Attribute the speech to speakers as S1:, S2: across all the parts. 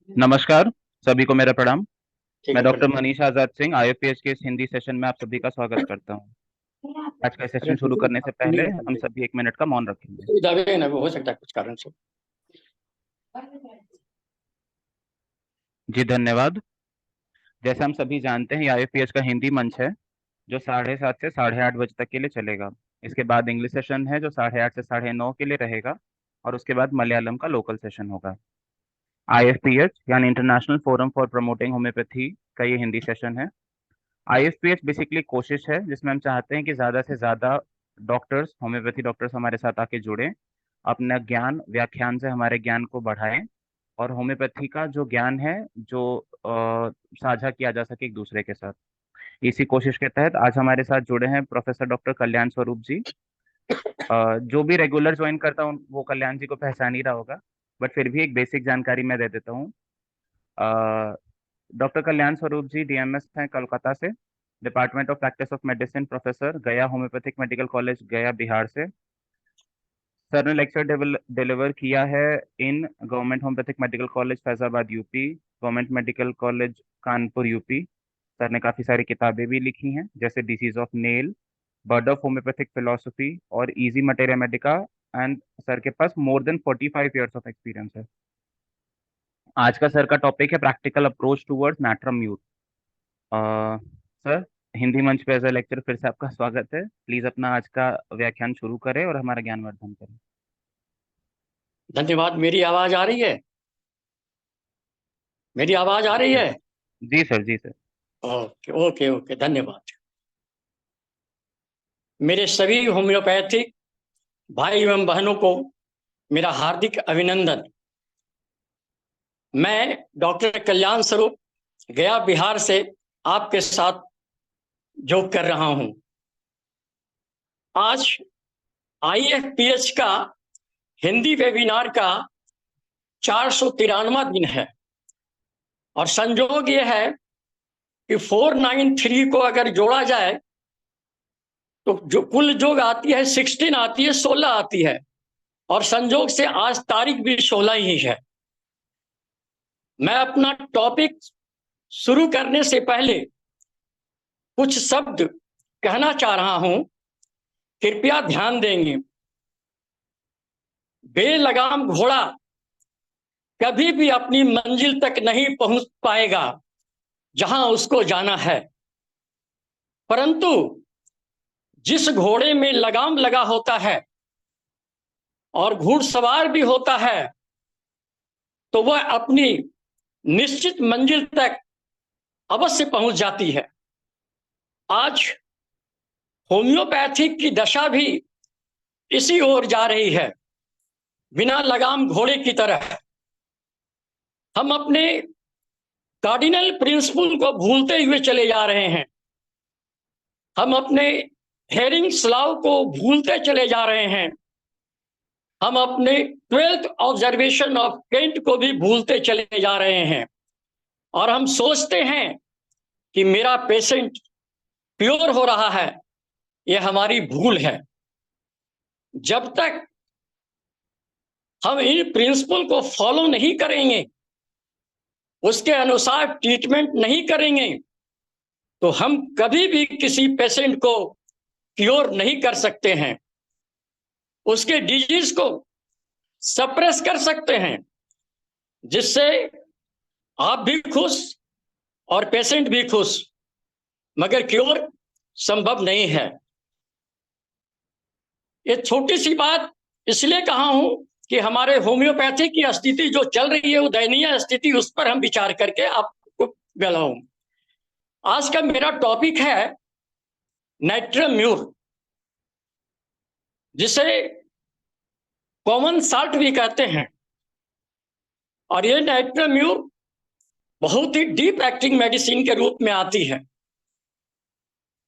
S1: नमस्कार। सभी को मेरा प्रणाम।
S2: ठीक
S1: मैं
S2: है,
S1: डॉक्टर
S2: प्रणाम।
S1: मनीष आजाद सिंह आईएफपीएच के इस हिंदी सेशन में आप सभी का स्वागत करता हूं। आज का
S2: अरे
S1: सेशन शुरू करने से
S2: अपनी
S1: पहले हम सभी 1 मिनट का मौन रखेंगे।
S2: सुविधा ना, वो हो सकता है कुछ कारण से।
S1: जी धन्यवाद। जैसे हम सभी जानते हैं, आईएफपीएच का हिंदी मंच है जो 7:30 से 8:30 बजे तक के लिए चलेगा। इसके बाद इंग्लिश सेशन है जो 8:30 से 9:30 के लिए रहेगा, और उसके बाद मलयालम का लोकल सेशन होगा। आईएफपीएच यानी international forum for promoting homeopathy का ये हिंदी सेशन है। आईएफपीएच बेसिकली कोशिश है जिसमें हम चाहते हैं कि ज़्यादा से ज़्यादा डॉक्टर्स, होम्योपैथी डॉक्टर्स हमारे साथ आके जुड़ें, अपना ज्ञान व्याख्यान से हमारे ज्ञान को बढ़ाएं, और होम्योपैथी का जो ज्ञान है जो साझा किया जा सके एक दूसरे के साथ। इसी कोशिश के तहत आज हमारे साथ जुड़े हैं प्रोफेसर डॉक्टर कल्याण स्वरूप जी। जो भी रेगुलर ज्वाइन करता हूँ वो कल्याण जी को पहचान ही रहा होगा, बट फिर भी एक बेसिक जानकारी मैं दे देता हूँ। डॉक्टर कल्याण स्वरूप जी डीएमएस हैं कोलकाता से, department of practice of medicine, professor, Gaya homeopathic medical college Gaya, Bihar से। सर ने लेक्चर डिलीवर किया है in government homeopathic medical college Faizabad UP, government medical college Kanpur UP. Sir ने काफ़ी सारी किताबें भी लिखी हैं जैसे disease of nail, bird of homeopathic philosophy और easy materia medica. And sir के पास more than 45 years of experience है। आज का सर का टॉपिक है practical approach towards natrum youth. Sir, Hindi मंच पे एज ए लेक्चर फिर से आपका स्वागत है। प्लीज अपना आज का व्याख्यान शुरू करें और हमारा ज्ञानवर्धन करें।
S2: धन्यवाद। मेरी आवाज आ रही है? मेरी आवाज आ
S1: जी
S2: रही
S1: सर।
S2: है?
S1: जी सर, जी सर।
S2: ओके, ओके, ओके, धन्यवाद। मेरे सभी होम्योपैथिक भाई एवं बहनों को मेरा हार्दिक अभिनंदन। मैं डॉक्टर कल्याण स्वरूप गया बिहार से आपके साथ जोग कर रहा हूं। आज आईएफपीएच का हिंदी वेबिनार का 493वां दिन है, और संयोग यह है कि 493 को अगर जोड़ा जाए तो जो कुल जोग आती है 16 आती है, 16 आती है, और संयोग से आज तारीख भी 16 ही है। मैं अपना टॉपिक शुरू करने से पहले कुछ शब्द कहना चाह रहा हूं, कृपया ध्यान देंगे। बेलगाम घोड़ा कभी भी अपनी मंजिल तक नहीं पहुंच पाएगा जहां उसको जाना है, परंतु जिस घोड़े में लगाम लगा होता है और घुड़सवार भी होता है तो वह अपनी निश्चित मंजिल तक अवश्य पहुंच जाती है। आज होम्योपैथिक की दशा भी इसी ओर जा रही है, बिना लगाम घोड़े की तरह। हम अपने कार्डिनल प्रिंसिपल को भूलते हुए चले जा रहे हैं। हम अपने हेरिंग्स लॉ को भूलते चले जा रहे हैं। हम अपने 12th ऑब्जर्वेशन ऑफ केंट को भी भूलते चले जा रहे हैं, और हम सोचते हैं कि मेरा पेशेंट प्योर हो रहा है। यह हमारी भूल है। जब तक हम इन प्रिंसिपल को फॉलो नहीं करेंगे, उसके अनुसार ट्रीटमेंट नहीं करेंगे, तो हम कभी भी किसी पेशेंट को क्योर नहीं कर सकते हैं। उसके डिजीज को सप्रेस कर सकते हैं, जिससे आप भी खुश और पेशेंट भी खुश, मगर क्योर संभव नहीं है। ये छोटी सी बात इसलिए कहा हूं कि हमारे होम्योपैथी की स्थिति जो चल रही है वो दयनीय स्थिति, उस पर हम विचार करके आपको गलाऊं। आज का मेरा टॉपिक है नाइट्रम्यूर, जिसे कॉमन साल्ट भी कहते हैं। और ये नाइट्रम्यूर बहुत ही डीप एक्टिंग मेडिसिन के रूप में आती है।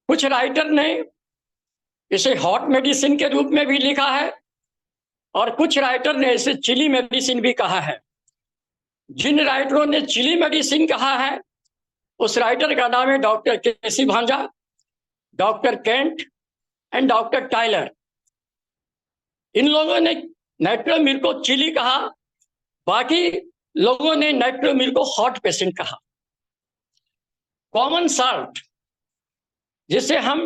S2: कुछ राइटर ने इसे हॉट मेडिसिन के रूप में भी लिखा है, और कुछ राइटर ने इसे चिली मेडिसिन भी कहा है। जिन राइटरों ने चिली मेडिसिन कहा है, उस राइटर का नाम है doctor K C Bhanja, doctor Kent and doctor Tyler. इन लोगों ने नाइट्रोमीर को चिली कहा। बाकी लोगों ने नाइट्रोमिल को हॉट पेशेंट कहा। कॉमन साल्ट, जिसे हम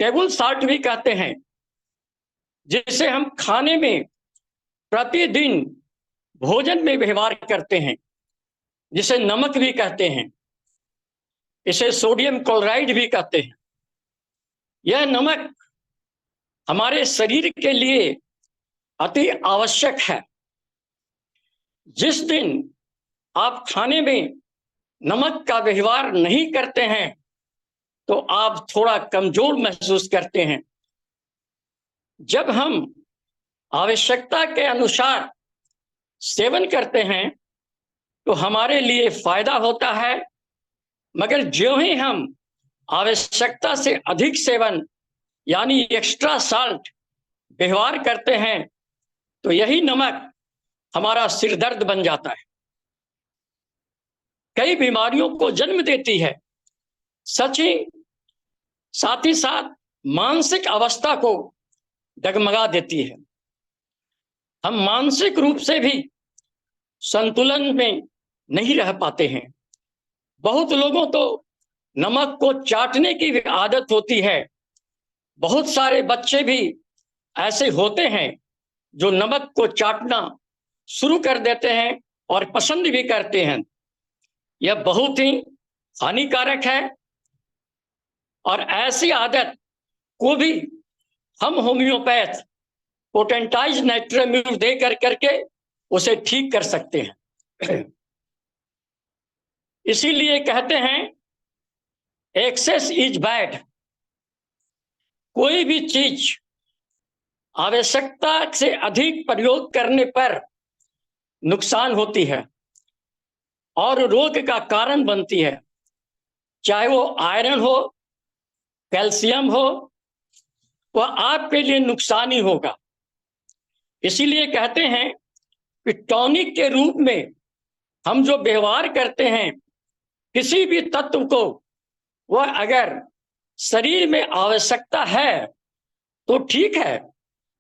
S2: टेबल साल्ट भी कहते हैं, जिसे हम खाने में प्रतिदिन भोजन में व्यवहार करते हैं, जिसे नमक भी कहते हैं, इसे सोडियम क्लोराइड भी कहते हैं। यह नमक हमारे शरीर के लिए अति आवश्यक है। जिस दिन आप खाने में नमक का व्यवहार नहीं करते हैं तो आप थोड़ा कमजोर महसूस करते हैं। जब हम आवश्यकता के अनुसार सेवन करते हैं तो हमारे लिए फायदा होता है, मगर ज्यों ही हम आवश्यकता से अधिक सेवन यानी एक्स्ट्रा साल्ट व्यवहार करते हैं तो यही नमक हमारा सिर दर्द बन जाता है, कई बीमारियों को जन्म देती है। साथ ही साथ मानसिक अवस्था को डगमगा देती है। हम मानसिक रूप से भी संतुलन में नहीं रह पाते हैं। बहुत लोगों तो नमक को चाटने की भी आदत होती है। बहुत सारे बच्चे भी ऐसे होते हैं जो नमक को चाटना शुरू कर देते हैं और पसंद भी करते हैं। यह बहुत ही हानिकारक है और ऐसी आदत को भी हम होम्योपैथ पोटेंटाइज नाइट्रोम्यूर दे करके उसे ठीक कर सकते हैं। इसीलिए कहते हैं एक्सेस इज बैड। कोई भी चीज आवश्यकता से अधिक प्रयोग करने पर नुकसान होती है और रोग का कारण बनती है, चाहे वो आयरन हो, कैल्शियम हो, वह आपके लिए नुकसान ही होगा। इसीलिए कहते हैं कि टॉनिक के रूप में हम जो व्यवहार करते हैं किसी भी तत्व को, वह अगर शरीर में आवश्यकता है तो ठीक है,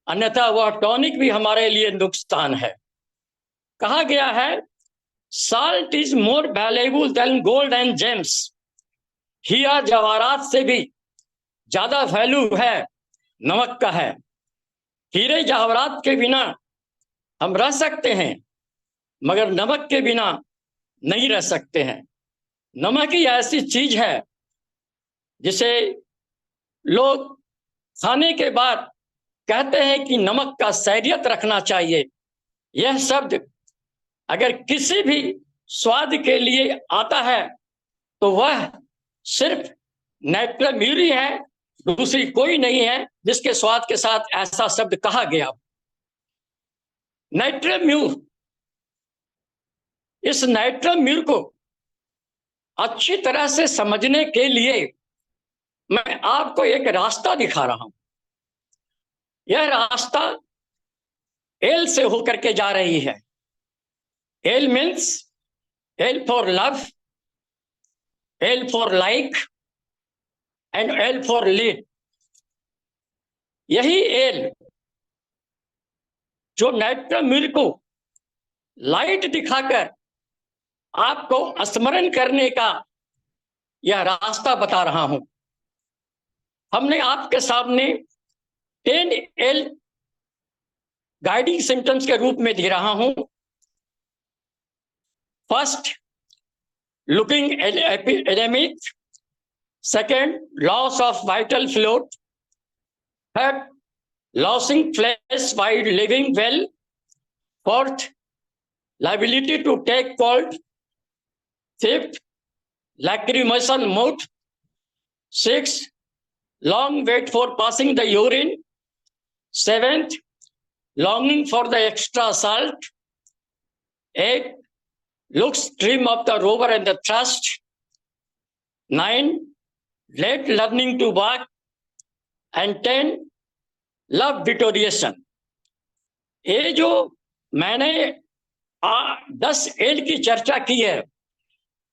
S2: अन्यथा वह टॉनिक भी हमारे लिए नुकसान है। कहा गया है salt is more valuable than gold and gems. हीरा जवाहरात से भी ज्यादा वैल्यू है नमक का है। हीरे जवाहरात के बिना हम रह सकते हैं, मगर नमक के बिना नहीं रह सकते हैं। नमक ही ऐसी चीज है जिसे लोग खाने के बाद कहते हैं कि नमक का सैरियत रखना चाहिए। यह शब्द अगर किसी भी स्वाद के लिए आता है तो वह सिर्फ नाइट्रोम्यूर ही है, दूसरी कोई नहीं है जिसके स्वाद के साथ ऐसा शब्द कहा गया। नाइट्रोम्यूर, इस नाइट्रोम्यूर को अच्छी तरह से समझने के लिए मैं आपको एक रास्ता दिखा रहा हूं। यह रास्ता एल से होकर के जा रही है। L means L for love, L for like and L for lead. यही एल जो नाइट्रोम्यूर को लाइट दिखाकर आपको स्मरण करने का यह रास्ता बता रहा हूं। हमने आपके सामने 10L गाइडिंग सिम्टम्स के रूप में दे रहा हूं। First, looking anaemic. Second, loss of vital fluid. Third, losing flash while living well. Fourth, liability to take cold. Fifth, lacrimation mood. Sixth, long wait for passing the urine. Seventh, longing for the extra salt. Eight, looks trim of the rover and the thrust. 9, late learning to walk. And 10, love deterioration. ये जो मैंने 10L की चर्चा की है,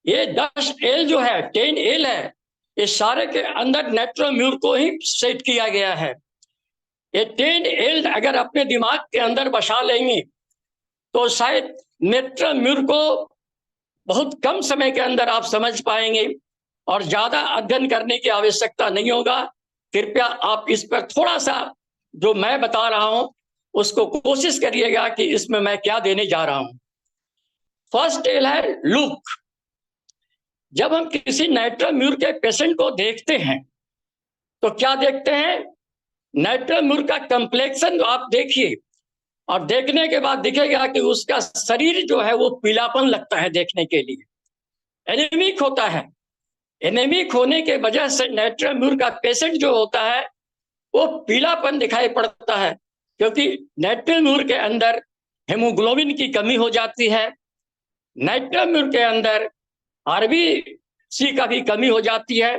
S2: ये 10L जो है 10L है, ये सारे के अंदर नाइट्रोम्यूर को ही सेट किया गया है। ये 10L अगर अपने दिमाग के अंदर बसा लेंगे तो शायद नेट्रम्यूर को बहुत कम समय के अंदर आप समझ पाएंगे और ज्यादा अध्ययन करने की आवश्यकता नहीं होगा। कृपया आप इस पर थोड़ा सा जो मैं बता रहा हूं उसको कोशिश करिएगा कि इसमें मैं क्या देने जा रहा हूं। फर्स्ट टेल है लुक। जब हम किसी नेट्रम्यूर के पेशेंट को देखते हैं तो क्या देखते हैं? नेट्रम्यूर का कंप्लेक्शन आप देखिए और देखने के बाद दिखेगा कि उसका शरीर जो है वो पीलापन लगता है देखने के लिए, एनीमिक होता है। एनीमिक होने के वजह से नेट्रम्यूर का पेशेंट जो होता है वो पीलापन दिखाई पड़ता है, क्योंकि नेट्रम्यूर के अंदर हेमोग्लोबिन की कमी हो जाती है, नेट्रम्यूर के अंदर आरबीसी का भी कमी हो जाती है।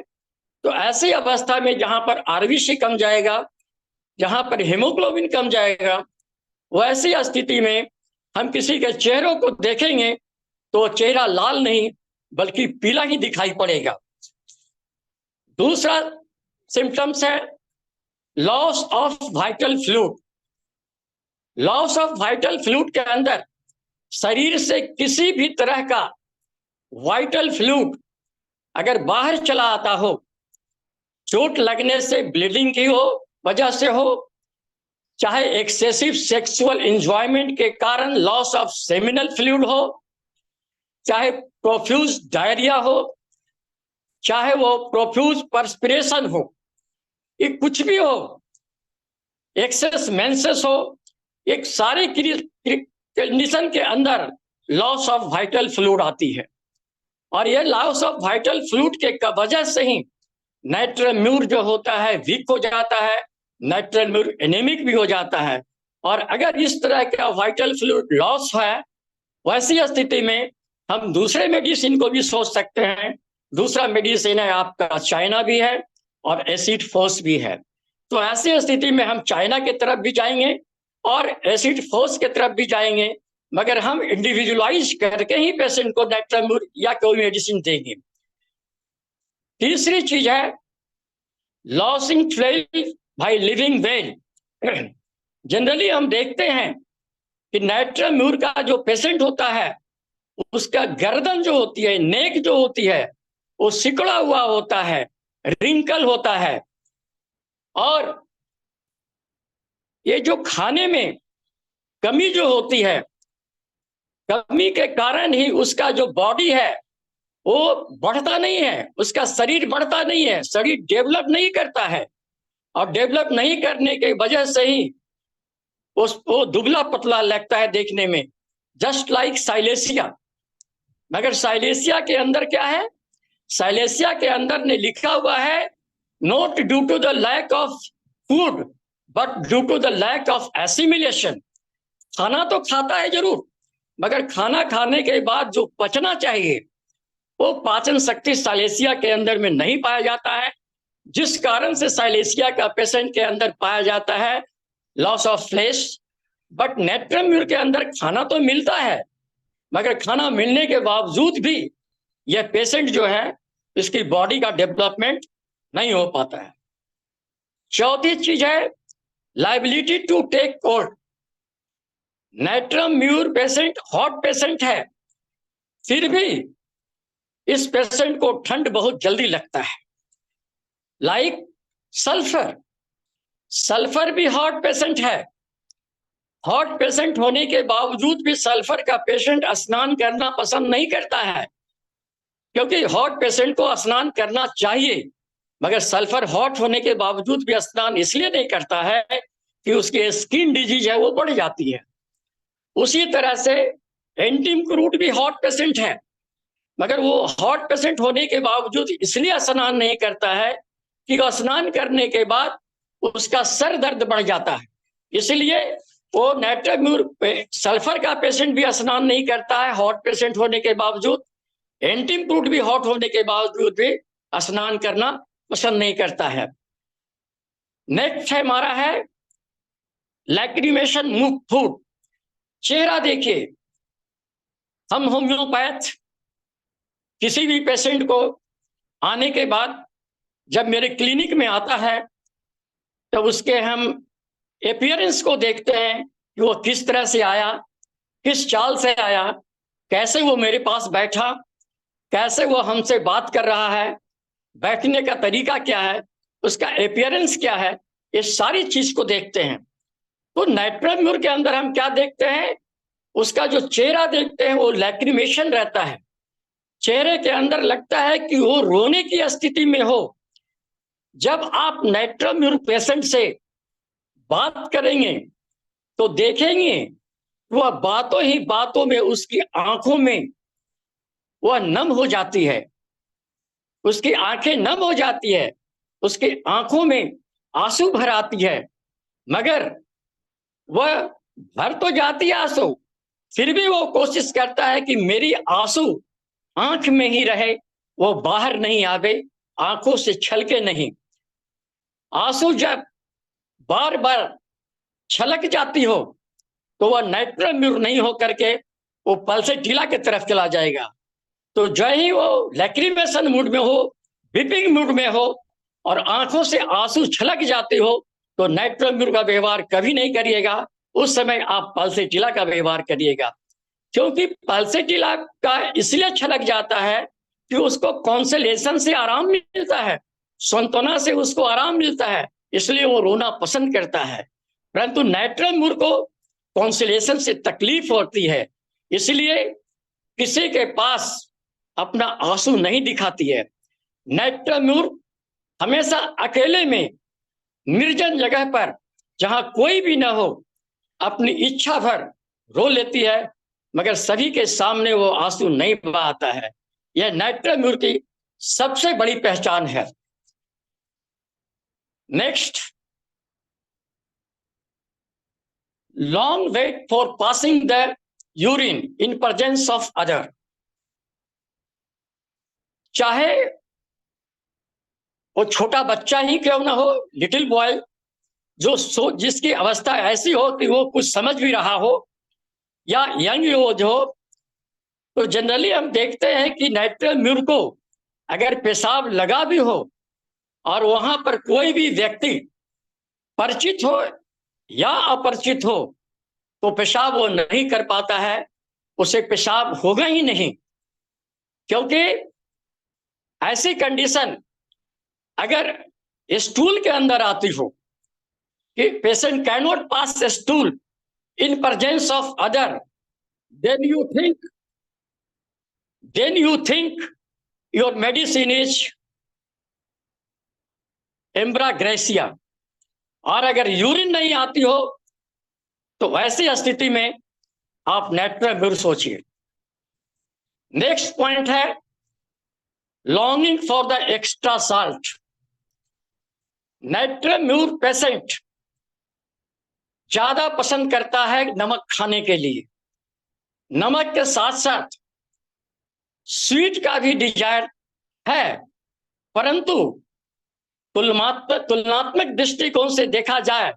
S2: तो ऐसी अवस्था में जहां पर आरबीसी कम जाएगा, जहां पर हेमोग्लोबिन कम जाएगा, वैसी स्थिति में हम किसी के चेहरों को देखेंगे तो चेहरा लाल नहीं बल्कि पीला ही दिखाई पड़ेगा। दूसरा सिम्टम्स है loss of vital fluid. Loss of vital fluid के अंदर शरीर से किसी भी तरह का वाइटल फ्लूइड अगर बाहर चला आता हो, चोट लगने से, ब्लीडिंग की हो वजह से हो, चाहे एक्सेसिव सेक्सुअल एंजॉयमेंट के कारण लॉस ऑफ सेमिनल फ्लूइड हो, चाहे प्रोफ्यूज डायरिया हो, चाहे वो प्रोफ्यूज पर्सपिरेशन हो, ये कुछ भी हो, एक्सेस मेंसेस हो, एक सारे कंडीशन के अंदर लॉस ऑफ वाइटल फ्लूइड आती है। और ये लॉस ऑफ वाइटल फ्लूइड के वजह से ही नेट्रम्यूर जो होता है वीक हो जाता है, नेट्रम्यूर एनीमिक भी हो जाता है। और अगर इस तरह का वाइटल फ्लूइड लॉस है, वैसी स्थिति में हम दूसरे मेडिसिन को भी सोच सकते हैं। दूसरा मेडिसिन है आपका चाइना भी है और एसिड फोर्स भी है। तो ऐसी स्थिति में हम चाइना की तरफ भी जाएंगे और एसिड फोर्स की तरफ भी जाएंगे, मगर हम इंडिविजुअलाइज करके ही पेशेंट को नेट्रम्यूर या कोई मेडिसिन देंगे। तीसरी चीज है losing twelve by living well. Generally हम देखते हैं कि नेट्रम्यूर का जो पेशेंट होता है उसका गर्दन जो होती है, नेक जो होती है, वो सिकुड़ा हुआ होता है, रिंकल होता है। और ये जो खाने में कमी जो होती है, कमी के कारण ही उसका जो बॉडी है वो बढ़ता नहीं है, उसका शरीर बढ़ता नहीं है, शरीर डेवलप नहीं करता है। और डेवलप नहीं करने की वजह से ही वो दुबला पतला लगता है देखने में, जस्ट लाइक साइलेसिया। मगर साइलेसिया के अंदर क्या है? साइलेसिया के अंदर ने लिखा हुआ है not due to the lack of food but due to the lack of assimilation. खाना तो खाता है जरूर, मगर खाना खाने के बाद जो पचना चाहिए वो पाचन शक्ति साइलेसिया के अंदर में नहीं पाया जाता है, जिस कारण से साइलेसिया का पेशेंट के अंदर पाया जाता है loss of flesh. But natrum mur के अंदर खाना तो मिलता है, मगर खाना मिलने के बावजूद भी यह पेशेंट जो है इसकी बॉडी का डेवलपमेंट नहीं हो पाता है। चौथी चीज है liability to take cold. Natrum mur patient hot patient है, फिर भी इस पेशेंट को ठंड बहुत जल्दी लगता है। लाइक सल्फर, सल्फर भी हॉट पेशेंट है। हॉट पेशेंट होने के बावजूद भी सल्फर का पेशेंट स्नान करना पसंद नहीं करता है, क्योंकि हॉट पेशेंट को स्नान करना चाहिए, मगर सल्फर हॉट होने के बावजूद भी स्नान इसलिए नहीं करता है कि उसकी स्किन डिजीज है वो बढ़ जाती है। उसी तरह से एंटीमक्रूट भी हॉट पेशेंट है, मगर वो हॉट पेशेंट होने के बावजूद इसलिए स्नान नहीं करता है कि स्नान करने के बाद उसका सर दर्द बढ़ जाता है। इसलिए वो नेट्रम्यूर सल्फर का पेशेंट भी स्नान नहीं करता है हॉट पेशेंट होने के बावजूद, एंटीमक्रूट भी हॉट होने के बावजूद भी स्नान करना पसंद नहीं करता है। नेक्स्ट है हमारा है लैक्रिमेशन मुख फूड। चेहरा देखिए, हम होम्योपैथ किसी भी पेशेंट को आने के बाद जब मेरे क्लिनिक में आता है तब उसके हम अपीयरेंस को देखते हैं कि वो किस तरह से आया, किस चाल से आया, कैसे वो मेरे पास बैठा, कैसे वो हमसे बात कर रहा है, बैठने का तरीका क्या है, उसका अपियरेंस क्या है, ये सारी चीज को देखते हैं। तो नाइट्रम म्यूर के अंदर हम क्या देखते हैं, उसका जो चेहरा देखते हैं वो लैक्रिमेशन रहता है। चेहरे के अंदर लगता है कि वो रोने की स्थिति में हो। जब आप नाइट्रम म्यूर पेशेंट से बात करेंगे तो देखेंगे वह बातों ही बातों में उसकी आंखों में वह नम हो जाती है, उसकी आंखें नम हो जाती है, उसकी आंखों में आंसू भर आती है। मगर वह भर तो जाती है आंसू, फिर भी वो कोशिश करता है कि मेरी आंसू आंख में ही रहे, वो बाहर नहीं आवे, आंखों से छलके नहीं। आंसू जब बार बार छलक जाती हो तो वह नाइट्रम म्यूर नहीं हो करके वो पल्सेटिला की तरफ चला जाएगा। तो जो ही वो लैक्रिमेशन मूड में हो, विपिंग मूड में हो और आंखों से आंसू छलक जाते हो तो नाइट्रम म्यूर का व्यवहार कभी नहीं करिएगा। उस समय आप पल्सेटिला का व्यवहार करिएगा, क्योंकि पल्सेटिला का इसलिए छलक जाता है कि उसको कॉन्सोलेशन से आराम मिलता है, सांत्वना से उसको आराम मिलता है, इसलिए वो रोना पसंद करता है। परंतु नाइट्रम म्यूर को कॉन्सोलेशन से तकलीफ होती है, इसलिए किसी के पास अपना आंसू नहीं दिखाती है। नाइट्रम म्यूर हमेशा अकेले में निर्जन जगह पर जहां कोई भी ना हो अपनी इच्छा भर रो लेती है, मगर सभी के सामने वो आंसू नहीं बहाता है। यह नाइट्रम म्यूर की सबसे बड़ी पहचान है। Next, long wait for passing the urine in presence of other. चाहे वो छोटा बच्चा ही क्यों ना हो, लिटिल बॉय, जिसकी अवस्था ऐसी हो कि वो कुछ समझ भी रहा हो, या यंग एज हो, तो जनरली हम देखते हैं कि नाइट्रम म्यूर को अगर पेशाब लगा भी हो और वहां पर कोई भी व्यक्ति परिचित हो या अपरिचित हो तो पेशाब वो नहीं कर पाता है, उसे पेशाब होगा ही नहीं। क्योंकि ऐसी कंडीशन अगर स्टूल के अंदर आती हो कि patient can not pass stool in presence of other, then you think then you think your medicine is एम्ब्राग्रेसिया। और अगर यूरिन नहीं आती हो तो ऐसी स्थिति में आप नाइट्रम म्यूर सोचिए। नेक्स्ट पॉइंट है longing for the extra salt. Natrum mur patient ज्यादा पसंद करता है नमक खाने के लिए। नमक के साथ साथ स्वीट का भी डिजायर है, परंतु तुलनात्मक दृष्टिकोण से देखा जाए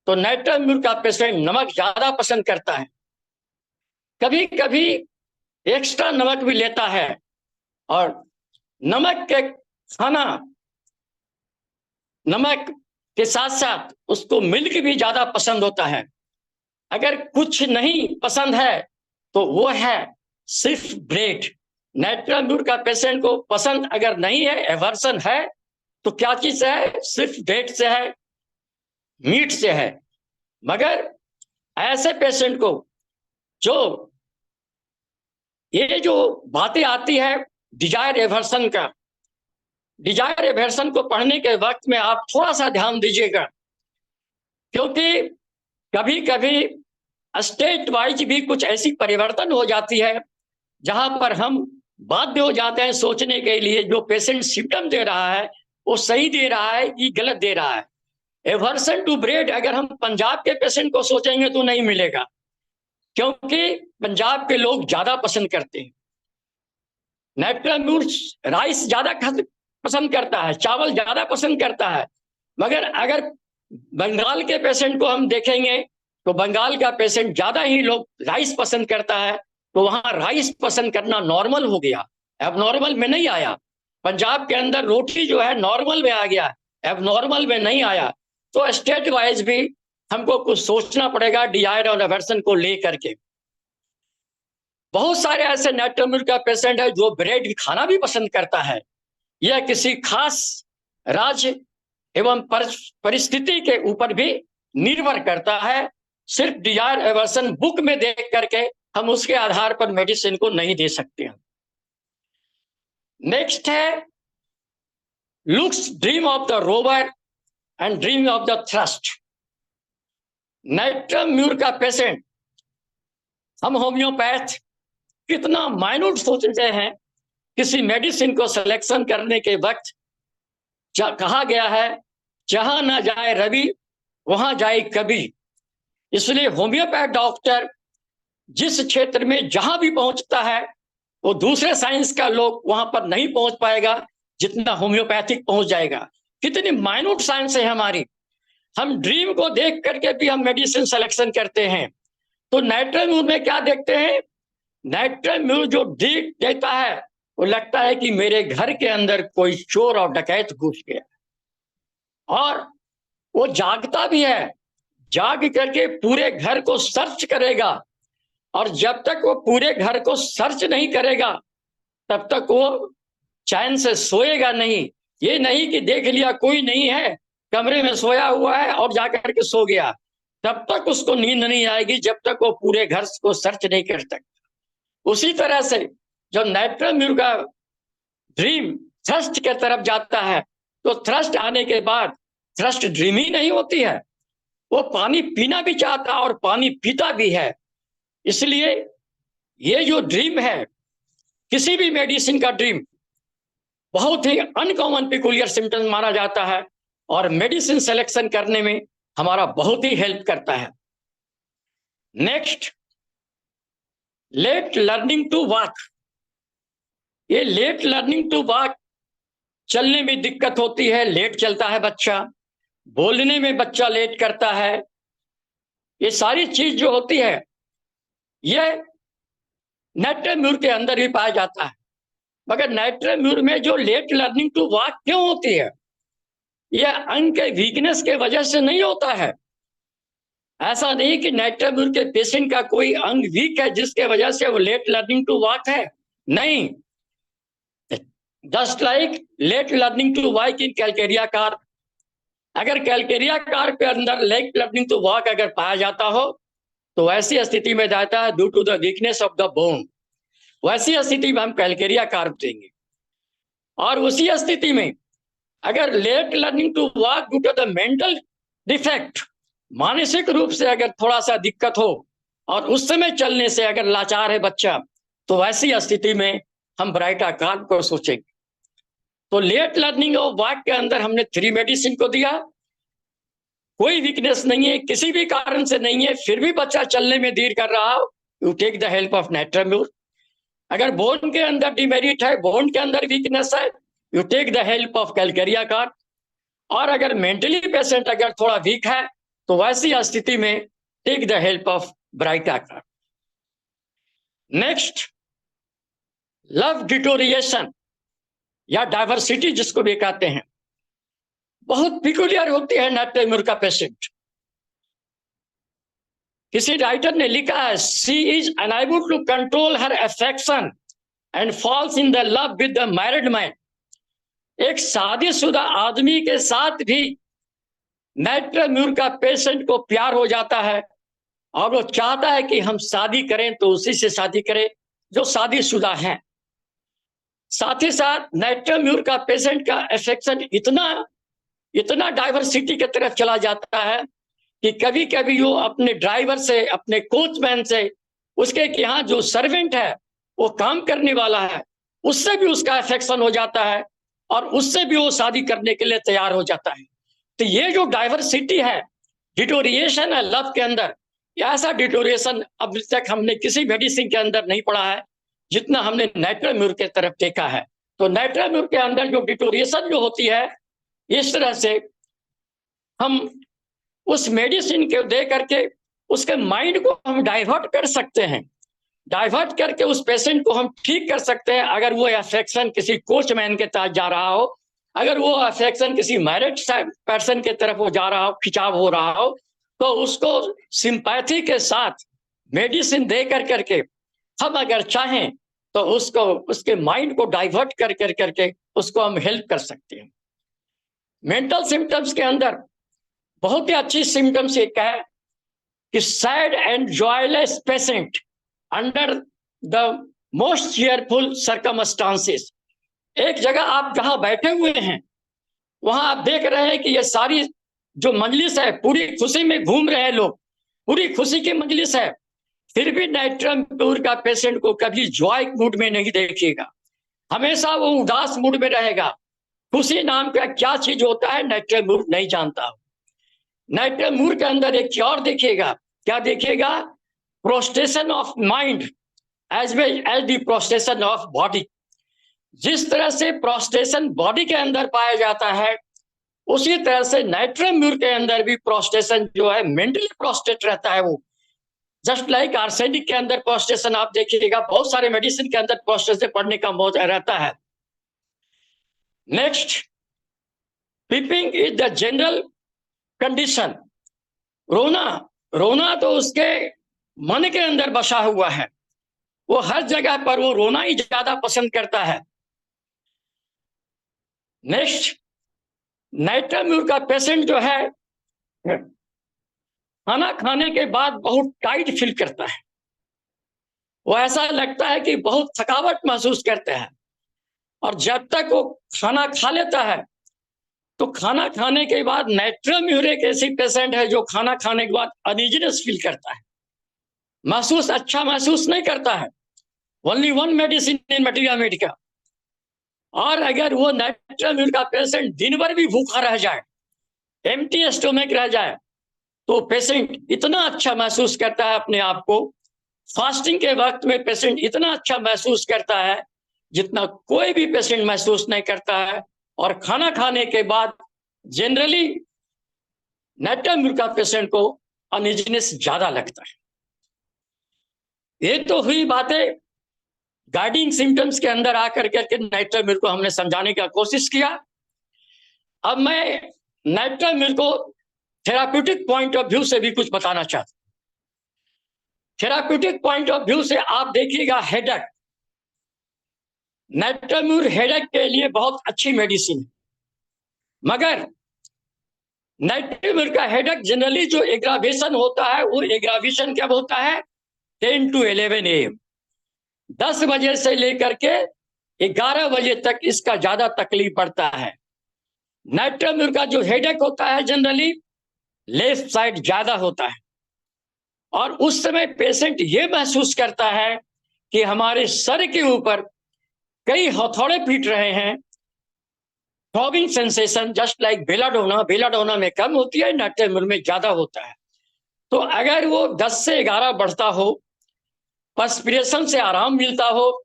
S2: तो नाइट्रम म्यूर का पेशेंट नमक ज्यादा पसंद करता है। कभी कभी एक्स्ट्रा नमक भी लेता है और नमक के साथ साथ उसको मिल्क भी ज्यादा पसंद होता है। अगर कुछ नहीं पसंद है तो वो है सिर्फ ब्रेड। नाइट्रम म्यूर का पेशेंट को पसंद अगर नहीं है, एवर्सन है, तो क्या चीज है, सिर्फ ब्रेड से है, मीट से है। मगर ऐसे पेशेंट को जो ये जो बातें आती है डिजायर एवर्सन का, डिजायर एवर्सन को पढ़ने के वक्त में आप थोड़ा सा ध्यान दीजिएगा, क्योंकि कभी कभी स्टेट वाइज भी कुछ ऐसी परिवर्तन हो जाती है जहां पर हम बाध्य हो जाते हैं सोचने के लिए जो पेशेंट सिम्टम दे रहा है वो सही दे रहा है कि गलत दे रहा है। एवर्सन टू ब्रेड अगर हम पंजाब के पेशेंट को सोचेंगे तो नहीं मिलेगा, क्योंकि पंजाब के लोग ज्यादा पसंद करते हैं। नाइट्रम म्यूर राइस ज्यादा पसंद करता है, चावल ज्यादा पसंद करता है। मगर अगर बंगाल के पेशेंट को हम देखेंगे तो बंगाल का पेशेंट ज्यादा ही लोग राइस पसंद करता है, तो वहां राइस पसंद करना नॉर्मल हो गया, एबनॉर्मल में नहीं आया। पंजाब के अंदर रोटी जो है नॉर्मल में आ गया, एबनॉर्मल में नहीं आया। तो स्टेट वाइज भी हमको कुछ सोचना पड़ेगा डिजायर और एवर्सन को लेकर के। बहुत सारे ऐसे नेट्रोम्यूर का पेशेंट है जो ब्रेड खाना भी पसंद करता है। यह किसी खास राज्य एवं परिस्थिति के ऊपर भी निर्भर करता है। सिर्फ डिजायर एवर्सन बुक में देख करके हम उसके आधार पर मेडिसिन को नहीं दे सकते हैं। नेक्स्ट है लुक्स ड्रीम ऑफ द रोवर and dream of the thirst. Natrum mur का पेशेंट, हम होम्योपैथ कितना माइन्यूट सोचते हैं। किसी मेडिसिन को सिलेक्शन करने के वक्त कहा गया है जहां ना जाए रवि वहां जाए कवि। इसलिए होम्योपैथ डॉक्टर जिस क्षेत्र में जहां भी पहुंचता है वो दूसरे साइंस का लोग वहां पर नहीं पहुंच पाएगा जितना होम्योपैथिक पहुंच जाएगा। कितनी माइन्यूट साइंस है हमारी। हम ड्रीम को देख करके भी हम मेडिसिन सिलेक्शन करते हैं। तो नाइट्रोम्यूर में क्या देखते हैं? नाइट्रोम्यूर जो ड्रीम देता है वो लगता है कि मेरे घर के अंदर कोई चोर और डकैत घुस गया, और वो जागता भी है। जाग करके पूरे घर को सर्च करेगा, और जब तक वो पूरे घर को सर्च नहीं करेगा तब तक वो चैन से सोएगा नहीं। ये नहीं कि देख लिया कोई नहीं है, कमरे में सोया हुआ है और जाकर के सो गया, तब तक उसको नींद नहीं आएगी जब तक वो पूरे घर को सर्च नहीं कर सकता। उसी तरह से जब नाइट्रोम्यूर का ड्रीम थ्रस्ट के तरफ जाता है तो थ्रस्ट आने के बाद थ्रस्ट ड्रीम ही नहीं होती है, वो पानी पीना भी चाहता है और पानी पीता भी है। इसलिए ये जो ड्रीम है, किसी भी मेडिसिन का ड्रीम बहुत ही अनकॉमन पिकुलियर सिम्टम्स माना जाता है और मेडिसिन सिलेक्शन करने में हमारा बहुत ही हेल्प करता है। Next, late learning to walk. ये लेट लर्निंग टू वॉक, चलने में दिक्कत होती है, लेट चलता है बच्चा, बोलने में बच्चा लेट करता है, ये सारी चीज जो होती है ये नाइट्रोम्यूर के अंदर ही पाया जाता है। मगर नाइट्रोम्यूर में जो लेट लर्निंग टू वॉक क्यों होती है? यह अंग के वीकनेस के वजह से नहीं होता है। ऐसा नहीं कि नाइट्रोम्यूर के पेशेंट का कोई अंग वीक है जिसके वजह से वो लेट लर्निंग टू वॉक है, नहीं। Just like late learning to walk in calcarea carb. अगर कैलकेरिया कार्प के अंदर लेट लर्निंग टू वॉक अगर पाया जाता हो तो ऐसी स्थिति में जाता है due to the weakness of the bone, वैसी स्थिति में हम कैलकेरिया कार्प देंगे। और उसी स्थिति में अगर late learning to walk due to the mental defect, मानसिक रूप से अगर थोड़ा सा दिक्कत हो और उस समय चलने से अगर लाचार है बच्चा, तो वैसी स्थिति में हम ब्राइटा कार्प को सोचेंगे। तो लेट लर्निंग ऑफ वॉक के अंदर हमने 3 मेडिसिन को दिया, कोई वीकनेस नहीं है, किसी भी कारण से नहीं है, फिर भी बच्चा चलने में देर कर रहा हो, you take the help of natrum mur. अगर बोन के अंदर डिमेरिट है, बोन के अंदर वीकनेस है, you take the help of calcarea carb. और अगर मेंटली पेशेंट अगर थोड़ा वीक है तो वैसी स्थिति में take the help of baryta carb. Next, love deterioration या डाइवर्सिटी जिसको भी कहते हैं, बहुत पिकुलियर होती है नाइट्रोम्यूर का पेशेंट। किसी राइटर ने लिखा है, she is unable to control her affection and falls in the love with the married man. एक शादीशुदा आदमी के साथ भी नाइट्रोम्यूर का पेशेंट को प्यार हो जाता है और वो चाहता है कि हम शादी करें तो उसी से शादी करें जो शादीशुदा है। साथ ही साथ नाइट्रोम्यूर का पेशेंट का अफेक्शन इतना डाइवर्सिटी की तरफ चला जाता है कि कभी कभी वो अपने ड्राइवर से, अपने कोचमैन से, उसके यहाँ जो सर्वेंट है, वो काम करने वाला है, उससे भी उसका अफेक्शन हो जाता है और उससे भी वो शादी करने के लिए तैयार हो जाता है। तो ये जो डाइवर्सिटी है, डिटोरिएशन है लव के अंदर, ऐसा डिटोरिएशन अब तक हमने किसी मेडिसिन के अंदर नहीं पढ़ा है जितना हमने नाइट्रोम्यूर के तरफ देखा है। तो नाइट्रोम्यूर के अंदर जो डिटोरिएशन जो होती है, इस तरह से हम उस मेडिसिन को दे करके उसके माइंड को हम डाइवर्ट कर सकते हैं, डाइवर्ट करके उस पेशेंट को हम ठीक कर सकते हैं। अगर वो अफेक्शन किसी कोचमैन के तहत जा रहा हो, अगर वो अफेक्शन किसी मैरिड पर्सन के तरफ वो जा रहा हो, खिंचाव हो रहा हो, तो उसको सिंपैथी के साथ मेडिसिन दे करके हम अगर चाहें तो उसको, उसके माइंड को डाइवर्ट कर कर करके उसको हम हेल्प कर सकते हैं। मेंटल सिम्टम्स के अंदर बहुत ही अच्छी सिम्टम्स एक है कि sad and joyless patient under the most cheerful circumstances. एक जगह आप जहां बैठे हुए हैं वहां आप देख रहे हैं कि ये सारी जो मजलिस है पूरी खुशी में घूम रहे हैं लोग, पूरी खुशी की मजलिस है, फिर भी नाइट्रम का पेशेंट को कभी जॉय मूड में नहीं देखिएगा, हमेशा वो उदास मूड में रहेगा। खुशी नाम का क्या चीज होता है नाइट्रम नहीं जानता। नाइट्रम के अंदर एक चीज और देखिएगा, क्या देखिएगा? Prostration of mind as well as the prostration of body. जिस तरह से प्रोस्टेशन बॉडी के अंदर पाया जाता है उसी तरह से नाइट्रम के अंदर भी प्रोस्टेशन जो है मेंटली प्रोस्टेट रहता है। वो जस्ट लाइक आर्सेनिक के अंदर प्रोस्टेशन आप देखिएगा, बहुत सारे मेडिसिन के अंदर प्रोस्टेशन पढ़ने का मौका रहता है। Next, weeping is the general condition. रोना, रोना तो उसके मन के अंदर बसा हुआ है, वो हर जगह पर वो रोना ही ज्यादा पसंद करता है। नेक्स्ट, नाइट्रम का पेशेंट जो है खाना खाने के बाद बहुत टाइट फील करता है, वो ऐसा लगता है कि बहुत थकावट महसूस करते हैं। और जब तक वो खाना खा लेता है तो खाना खाने के बाद नाइट्रम एक ऐसी पेशेंट है जो खाना खाने के बाद अनइजीनेस फील करता है, महसूस अच्छा महसूस नहीं करता है। Only one medicine in materia Medica. और अगर वो नाइट्रम का पेशेंट दिन भर भी भूखा रह जाए, एम्प्टी स्टोमक रह जाए, तो पेशेंट इतना अच्छा महसूस करता है अपने आप को। फास्टिंग के वक्त में पेशेंट इतना अच्छा महसूस करता है जितना कोई भी पेशेंट महसूस नहीं करता है। और खाना खाने के बाद जनरली नाइट्रम का पेशेंट को अनइजीनेस ज्यादा लगता है। ये तो हुई बातें गाइडिंग सिम्टम्स के अंदर आकर करके नाइट्रम को हमने समझाने का कोशिश किया। अब मैं नाइट्रम को थेराप्यूटिक पॉइंट ऑफ व्यू से भी कुछ बताना चाहता हूं। थेराप्यूटिक पॉइंट ऑफ व्यू से आप देखिएगा हेडेक, नाइट्रम हेडेक के लिए बहुत अच्छी मेडिसिन है, मगर नाइट्रम का हेडेक जनरली जो एग्रावेशन होता है वो एग्रावेशन कब होता है? 10 to 11 AM, 10 बजे से लेकर के 11 बजे तक इसका ज्यादा तकलीफ पड़ता है। नाइट्रम का जो हेडेक होता है जनरली लेफ्ट साइड ज्यादा होता है, और उस समय पेशेंट ये महसूस करता है कि हमारे सर के ऊपर कई हथौड़े पीट रहे हैं। Throbbing sensation just like belladonna, belladonna में कम होती है, नाइट्रम में ज्यादा होता है। तो अगर वो 10 से 11 बढ़ता हो, पर्सपिरेशन से आराम मिलता हो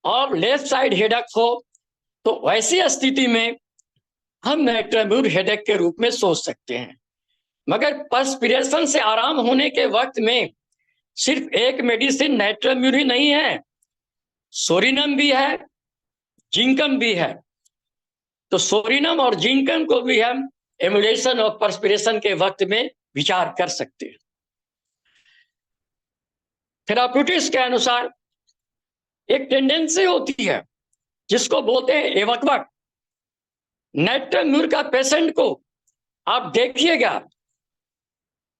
S2: और लेफ्ट साइड हेडेक हो, तो वैसी स्थिति में हम नाइट्रम हेडेक के रूप में सोच सकते हैं। मगर पर्सपिरेशन से आराम होने के वक्त में सिर्फ एक मेडिसिन नाइट्रम ही नहीं है, सोरिनम भी है, जिंकम भी है। तो सोरिनम और जिंकम को भी हम एमुलेशन ऑफ पर्सपिरेशन के वक्त में विचार कर सकते हैं। थेराप्यूटिक्स के अनुसार एक टेंडेंसी होती है जिसको बोलते हैं एवकवक। नाइट्रम का पेशेंट को आप देखिएगा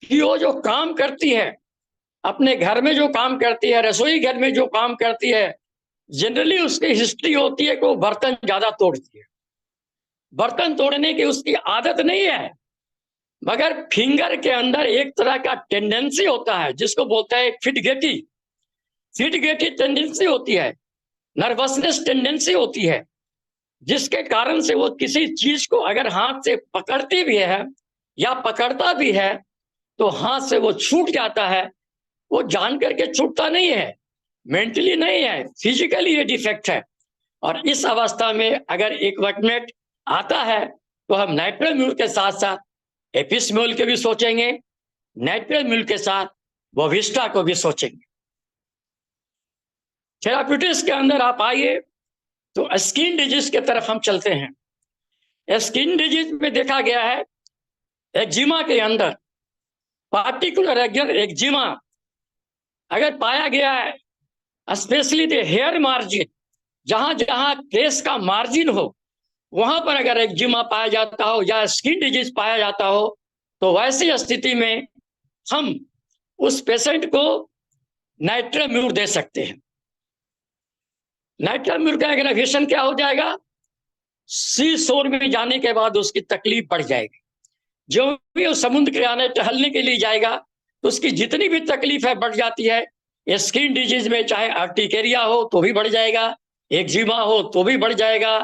S2: कि वो जो काम करती है, अपने घर में जो काम करती है, रसोई घर में जो काम करती है, जनरली उसकी हिस्ट्री होती है कि वो बर्तन ज्यादा तोड़ती है। बर्तन तोड़ने की उसकी आदत नहीं है, मगर फिंगर के अंदर एक तरह का टेंडेंसी होता है जिसको बोलते हैं फिटगेटी। फिटगेटी टेंडेंसी होती है, नर्वसनेस टेंडेंसी होती है, जिसके कारण से वो किसी चीज को अगर हाथ से पकड़ती भी है या पकड़ता भी है तो हाथ से वो छूट जाता है। वो जान करके छूटता नहीं है, मेंटली नहीं है, फिजिकली ये डिफेक्ट है। और इस अवस्था में अगर एक वर्कमेट आता है तो हम नाइट्रम के साथ साथ एपिसमोल के भी सोचेंगे, नाइट्रम के साथ बोविस्टा को भी सोचेंगे। थेराप्यूटिक्स के अंदर आप आइए तो स्किन डिजीज के तरफ हम चलते हैं। स्किन डिजीज में देखा गया है एक्जिमा के अंदर, पार्टिकुलर एक्जिमा अगर पाया गया है, स्पेशली द हेयर मार्जिन, जहां जहां केस का मार्जिन हो, वहां पर अगर एक्जिमा पाया जाता हो या स्किन डिजीज पाया जाता हो, तो वैसी स्थिति में हम उस पेशेंट को नाइट्राम्यूर दे सकते हैं। नाइट्राम्यूर का एग्रावेशन क्या हो जाएगा? सी शोर में जाने के बाद उसकी तकलीफ बढ़ जाएगी। जो भी वो समुद्र किनारे टहलने के लिए जाएगा तो उसकी जितनी भी तकलीफ है बढ़ जाती है। स्किन डिजीज में चाहे आर्टिकेरिया हो तो भी बढ़ जाएगा, एक्जिमा हो तो भी बढ़ जाएगा,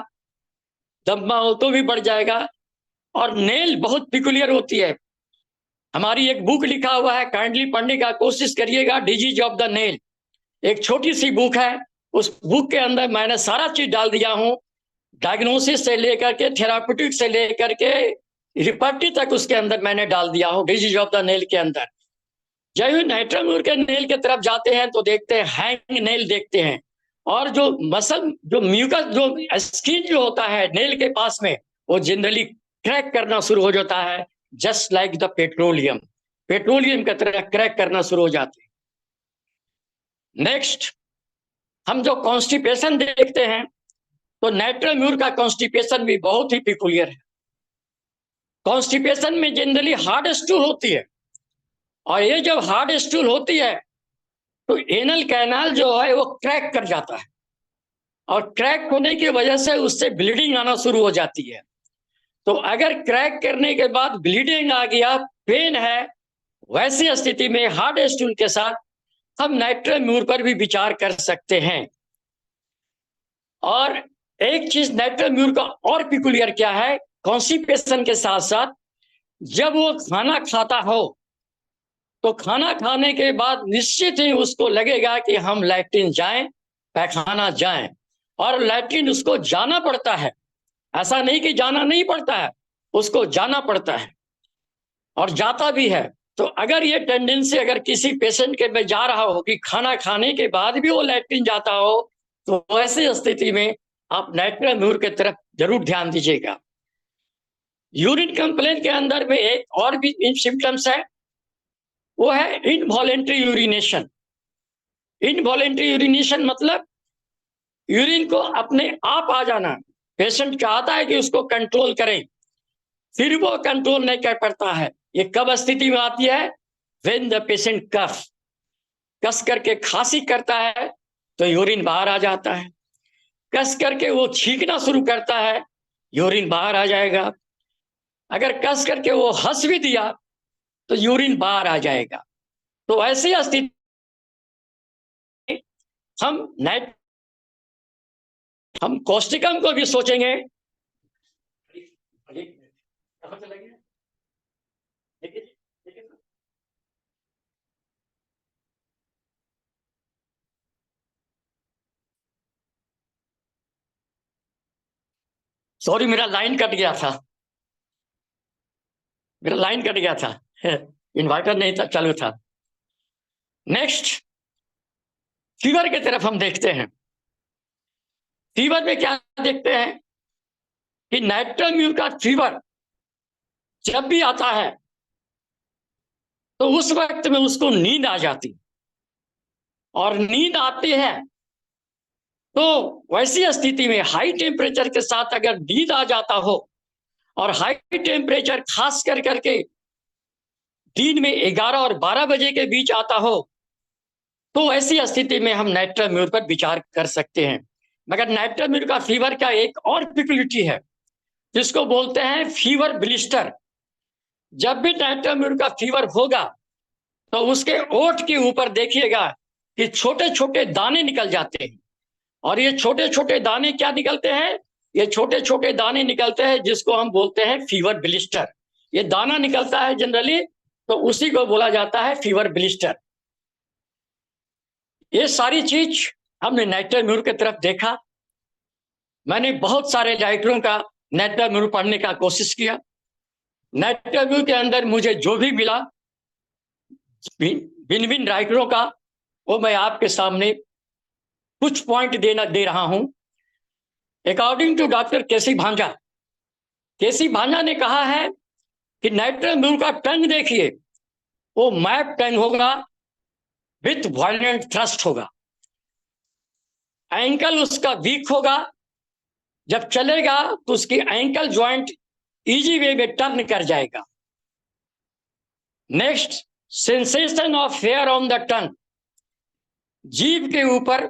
S2: दम्मा हो तो भी बढ़ जाएगा। और नेल बहुत पिकुलियर होती है। हमारी एक बुक लिखा हुआ है, काइंडली पढ़ने का कोशिश करिएगा, डिजीज ऑफ द नेल। एक छोटी सी बुक है, उस बुक के अंदर मैंने सारा चीज डाल दिया हूं, डायग्नोसिस से लेकर के थेराप्यूटिक से लेकर के रिपर्टी तक उसके अंदर मैंने डाल दिया हूं, डिजीज ऑफ द नेल के अंदर। जब भी नाइट्राम्यूर के नेल के तरफ जाते हैं तो देखते हैं हैंग नेल देखते हैं, और जो मसल, जो म्यूकस, जो स्किन जो होता है नेल के पास में, वो जनरली क्रैक करना शुरू हो जाता है, just like the petroleum, petroleum की तरह क्रैक करना शुरू हो जाते हैं। नेक्स्ट, हम जो कॉन्स्टिपेशन देखते हैं, तो नाइट्राम्यूर का कॉन्स्टिपेशन भी बहुत ही पिकुलियर है। कॉन्स्टिपेशन में जनरली हार्ड स्टूल होती है, और ये जब हार्ड स्टूल होती है तो एनल कैनाल जो है वो क्रैक कर जाता है, और क्रैक होने की वजह से उससे ब्लीडिंग आना शुरू हो जाती है। तो अगर क्रैक करने के बाद ब्लीडिंग आ गया, पेन है, वैसी स्थिति में हार्ड स्टूल के साथ हम नाइट्राम्यूर पर भी विचार कर सकते हैं। और एक चीज नाइट्राम्यूर का और पिकुलियर क्या है, कॉन्स्टिपेशन के साथ साथ जब वो खाना खाता हो तो खाना खाने के बाद निश्चित ही उसको लगेगा कि हम लैट्रिन जाएं, पैखाना जाएं, और लैट्रिन उसको जाना पड़ता है। ऐसा नहीं कि जाना नहीं पड़ता है, उसको जाना पड़ता है और जाता भी है। तो अगर ये टेंडेंसी अगर किसी पेशेंट के में जा रहा हो कि खाना खाने के बाद भी वो लैट्रिन जाता हो, तो ऐसी स्थिति में आप नाइट्राम्यूर की तरफ जरूर ध्यान दीजिएगा। यूरिन कंप्लेंट के अंदर में एक और भी सिम्टम्स है, वो है इनवॉलेंट्री यूरिनेशन। इनवॉलेंट्री यूरिनेशन मतलब यूरिन को अपने आप आ जाना। पेशेंट चाहता है कि उसको कंट्रोल करें, फिर वो कंट्रोल नहीं कर पाता है। ये कब स्थिति में आती है? व्हेन द पेशेंट कफ, कस करके खांसी करता है तो यूरिन बाहर आ जाता है, कस करके वो छींकना शुरू करता है, यूरिन बाहर आ जाएगा। अगर कस करके वो हंस भी दिया तो यूरिन बाहर आ जाएगा। तो ऐसी स्थिति हम नाइट हम कॉस्टिकम को भी सोचेंगे। सॉरी, मेरा लाइन कट गया था, मेरा लाइन कट गया था, इन्वर्टर नहीं था, चालू था। नेक्स्ट, फीवर की तरफ हम देखते हैं। फीवर में क्या देखते हैं कि नाइट्राम्यूर का फीवर जब भी आता है तो उस वक्त में उसको नींद आ जाती, और नींद आती है तो वैसी स्थिति में हाई टेम्परेचर के साथ अगर नींद आ जाता हो, और हाई टेम्परेचर खास कर करके दिन में 11 और 12 बजे के बीच आता हो, तो ऐसी स्थिति में हम नाइट्राम्यूर पर विचार कर सकते हैं। मगर नाइट्राम्यूर का फीवर का एक और पिकुलिटी है, जिसको बोलते हैं फीवर ब्लिस्टर। जब भी नाइट्राम्यूर का फीवर होगा तो उसके ओठ के ऊपर देखिएगा कि छोटे छोटे दाने निकल जाते हैं। और ये छोटे छोटे दाने क्या निकलते हैं? ये छोटे छोटे दाने निकलते हैं जिसको हम बोलते हैं फीवर ब्लिस्टर। ये दाना निकलता है जनरली, तो उसी को बोला जाता है फीवर ब्लिस्टर। ये सारी चीज हमने नाइट्राम्यूर की तरफ देखा। मैंने बहुत सारे राइटरों का नाइट्राम्यूर पढ़ने का कोशिश किया। नाइट्राम्यूर के अंदर मुझे जो भी मिला भिन्न भिन्न राइटरों का, वो मैं आपके सामने कुछ पॉइंट दे रहा हूं। अकॉर्डिंग टू डॉक्टर केसी भांजा, केसी भांजा ने कहा है कि नाइट्राम्यूर का टंग देखिए, वो मैप टंग होगा, विथ वायलेंट थ्रस्ट होगा। एंकल उसका वीक होगा, जब चलेगा तो उसकी एंकल जॉइंट इजी वे में टर्न कर जाएगा। Next, sensation of hair on the tongue, जीभ के ऊपर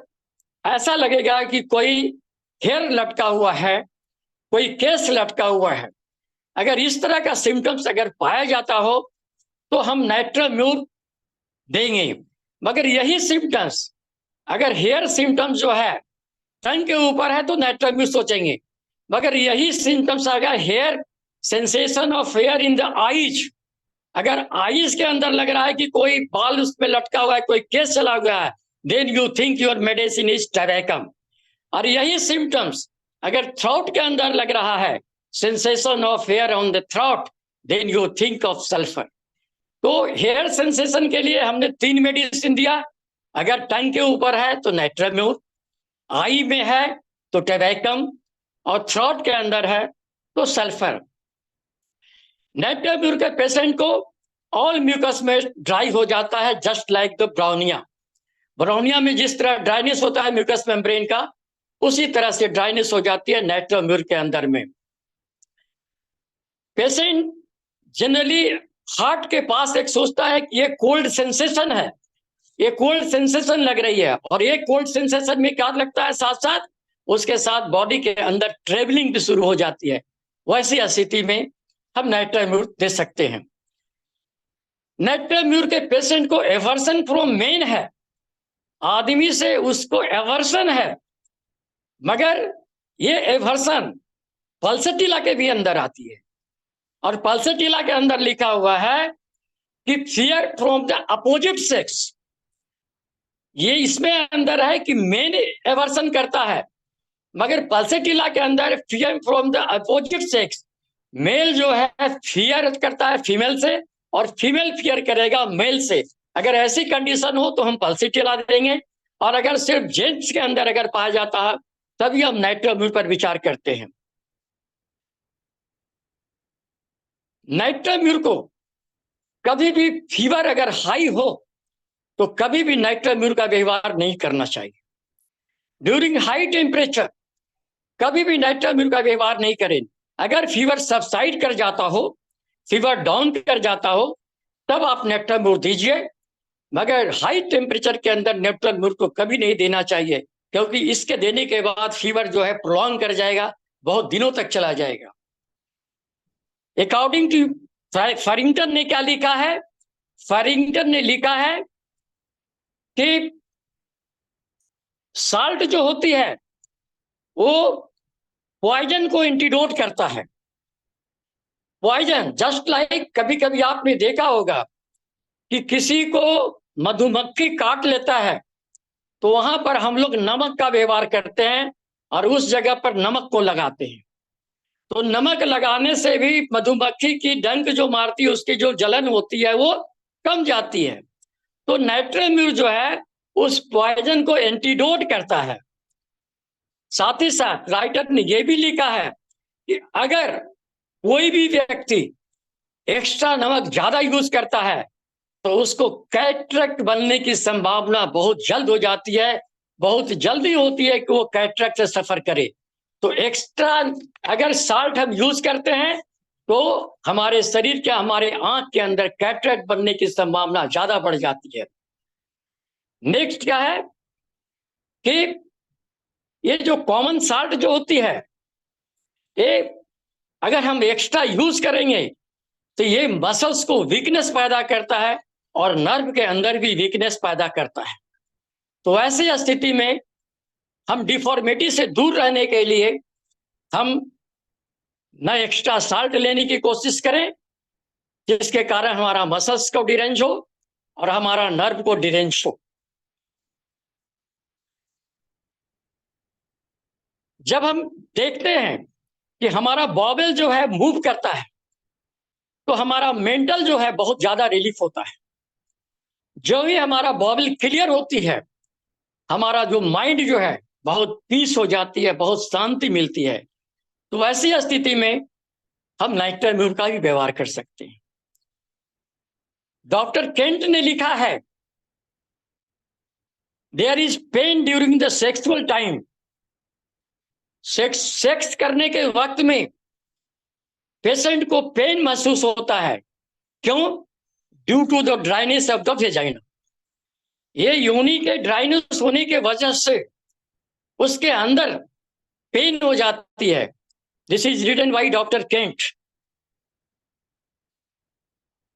S2: ऐसा लगेगा कि कोई हेयर लटका हुआ है, कोई केस लटका हुआ है। अगर इस तरह का सिम्टम्स अगर पाया जाता हो तो हम नाइट्रोम्यूर देंगे। मगर यही सिम्टम्स अगर हेयर सिम्टम्स जो है टंग के ऊपर है तो नाइट्रोम्यूर सोचेंगे। मगर यही सिम्टम्स अगर hair sensation of hair in the eyes, अगर आईज के अंदर लग रहा है कि कोई बाल उस पर लटका हुआ है, कोई केस चला हुआ है, then you think your medicine is tabacum. और यही सिम्टम्स अगर थ्रोट के अंदर लग रहा है, sensation of hair on the throat, then you think of sulphur. तो हेयर सेंसेशन के लिए हमने 3 मेडिसिन दिया। अगर टंग के ऊपर है तो नाइट्रोम्यूर, आई में है तो टबैकम, और थ्रोट के अंदर है तो सल्फर। नाइट्रोम्यूर के पेशेंट को ऑल म्यूकस में ड्राई हो जाता है, just like the bryonia. Bryonia में जिस तरह ड्राइनेस होता है म्यूकस मेम्ब्रेन का, उसी तरह से ड्राइनेस हो जाती है नाइट्रोम्यूर के अंदर में। पेशेंट जनरली हार्ट के पास एक सोचता है कि ये कोल्ड सेंसेशन है, ये कोल्ड सेंसेशन लग रही है, और ये कोल्ड सेंसेशन में क्या लगता है, साथ साथ उसके साथ बॉडी के अंदर ट्रेवलिंग भी शुरू हो जाती है। वैसी स्थिति में हम नाइट्रोम्यूर दे सकते हैं। नाइट्रोम्यूर के पेशेंट को एवर्सन फ्रॉम मेन है, आदमी से उसको एवर्सन है, मगर ये एवर्सन पल्सेटिला के भी अंदर आती है। और पल्सेटिला के अंदर लिखा हुआ है कि fear from the opposite sex, ये इसमें अंदर है कि मेन एवर्सन करता है, मगर पल्सेटिला के अंदर fear from the opposite sex, male जो है फियर करता है फीमेल से, और फीमेल फियर करेगा मेल से। अगर ऐसी कंडीशन हो तो हम पल्सेटिला देंगे, और अगर सिर्फ जेंट्स के अंदर अगर पाया जाता है तभी हम नाइट्रोम्यूर पर विचार करते हैं। नाइट्रोम्यूर को कभी भी फीवर अगर हाई हो तो कभी भी नाइट्रोम्यूर का व्यवहार नहीं करना चाहिए। ड्यूरिंग हाई टेम्परेचर कभी भी नाइट्रोम्यूर का व्यवहार नहीं करें। अगर फीवर सबसाइड कर जाता हो, फीवर डाउन कर जाता हो, तब आप नाइट्रोम्यूर दीजिए, मगर हाई टेम्परेचर के अंदर नाइट्रोम्यूर को कभी नहीं देना चाहिए, क्योंकि इसके देने के बाद फीवर जो है प्रोलॉन्ग कर जाएगा, बहुत दिनों तक चला जाएगा। अकॉर्डिंग टू फरिंगटन ने क्या लिखा है, फरिंगटन ने लिखा है कि साल्ट जो होती है वो पॉइजन को एंटीडोट करता है। पॉइजन जस्ट लाइक, कभी कभी आपने देखा होगा कि किसी को मधुमक्खी काट लेता है तो वहां पर हम लोग नमक का व्यवहार करते हैं और उस जगह पर नमक को लगाते हैं। तो नमक लगाने से भी मधुमक्खी की डंक जो मारती है, उसकी जो जलन होती है वो कम जाती है। तो नाइट्रोम्यूर जो है उस पॉइजन को एंटीडोट करता है। साथ ही साथ राइटर ने यह भी लिखा है कि अगर कोई भी व्यक्ति एक्स्ट्रा नमक ज्यादा यूज करता है तो उसको कैटरेक्ट बनने की संभावना बहुत जल्द हो जाती है, बहुत जल्दी होती है कि वो कैटरेक्ट से सफर करे। तो एक्स्ट्रा अगर साल्ट हम यूज करते हैं तो हमारे शरीर के, हमारे आंख के अंदर कैटरेक्ट बनने की संभावना ज्यादा बढ़ जाती है। नेक्स्ट क्या है कि ये जो कॉमन साल्ट जो होती है, ये अगर हम एक्स्ट्रा यूज करेंगे तो ये मसल्स को वीकनेस पैदा करता है और नर्व के अंदर भी वीकनेस पैदा करता है। तो ऐसी स्थिति में हम डिफॉर्मिटी से दूर रहने के लिए हम न एक्स्ट्रा साल्ट लेने की कोशिश करें, जिसके कारण हमारा मसल्स को डिरेंज हो और हमारा नर्व को डिरेंज हो। जब हम देखते हैं कि हमारा बॉवेल जो है मूव करता है तो हमारा मेंटल जो है बहुत ज्यादा रिलीफ होता है। जो ही हमारा बॉवेल क्लियर होती है, हमारा जो माइंड जो है बहुत पीस हो जाती है, बहुत शांति मिलती है। तो ऐसी स्थिति में हम नाइट्रोम्यूर का भी व्यवहार कर सकते हैं। डॉक्टर केंट ने लिखा है there is pain during the sexual time, sex करने के वक्त में पेशेंट को पेन महसूस होता है। क्यों? Due to the dryness of the vagina. ये योनि के ड्राइनेस होने के वजह से उसके अंदर पेन हो जाती है। This is written by doctor Kent.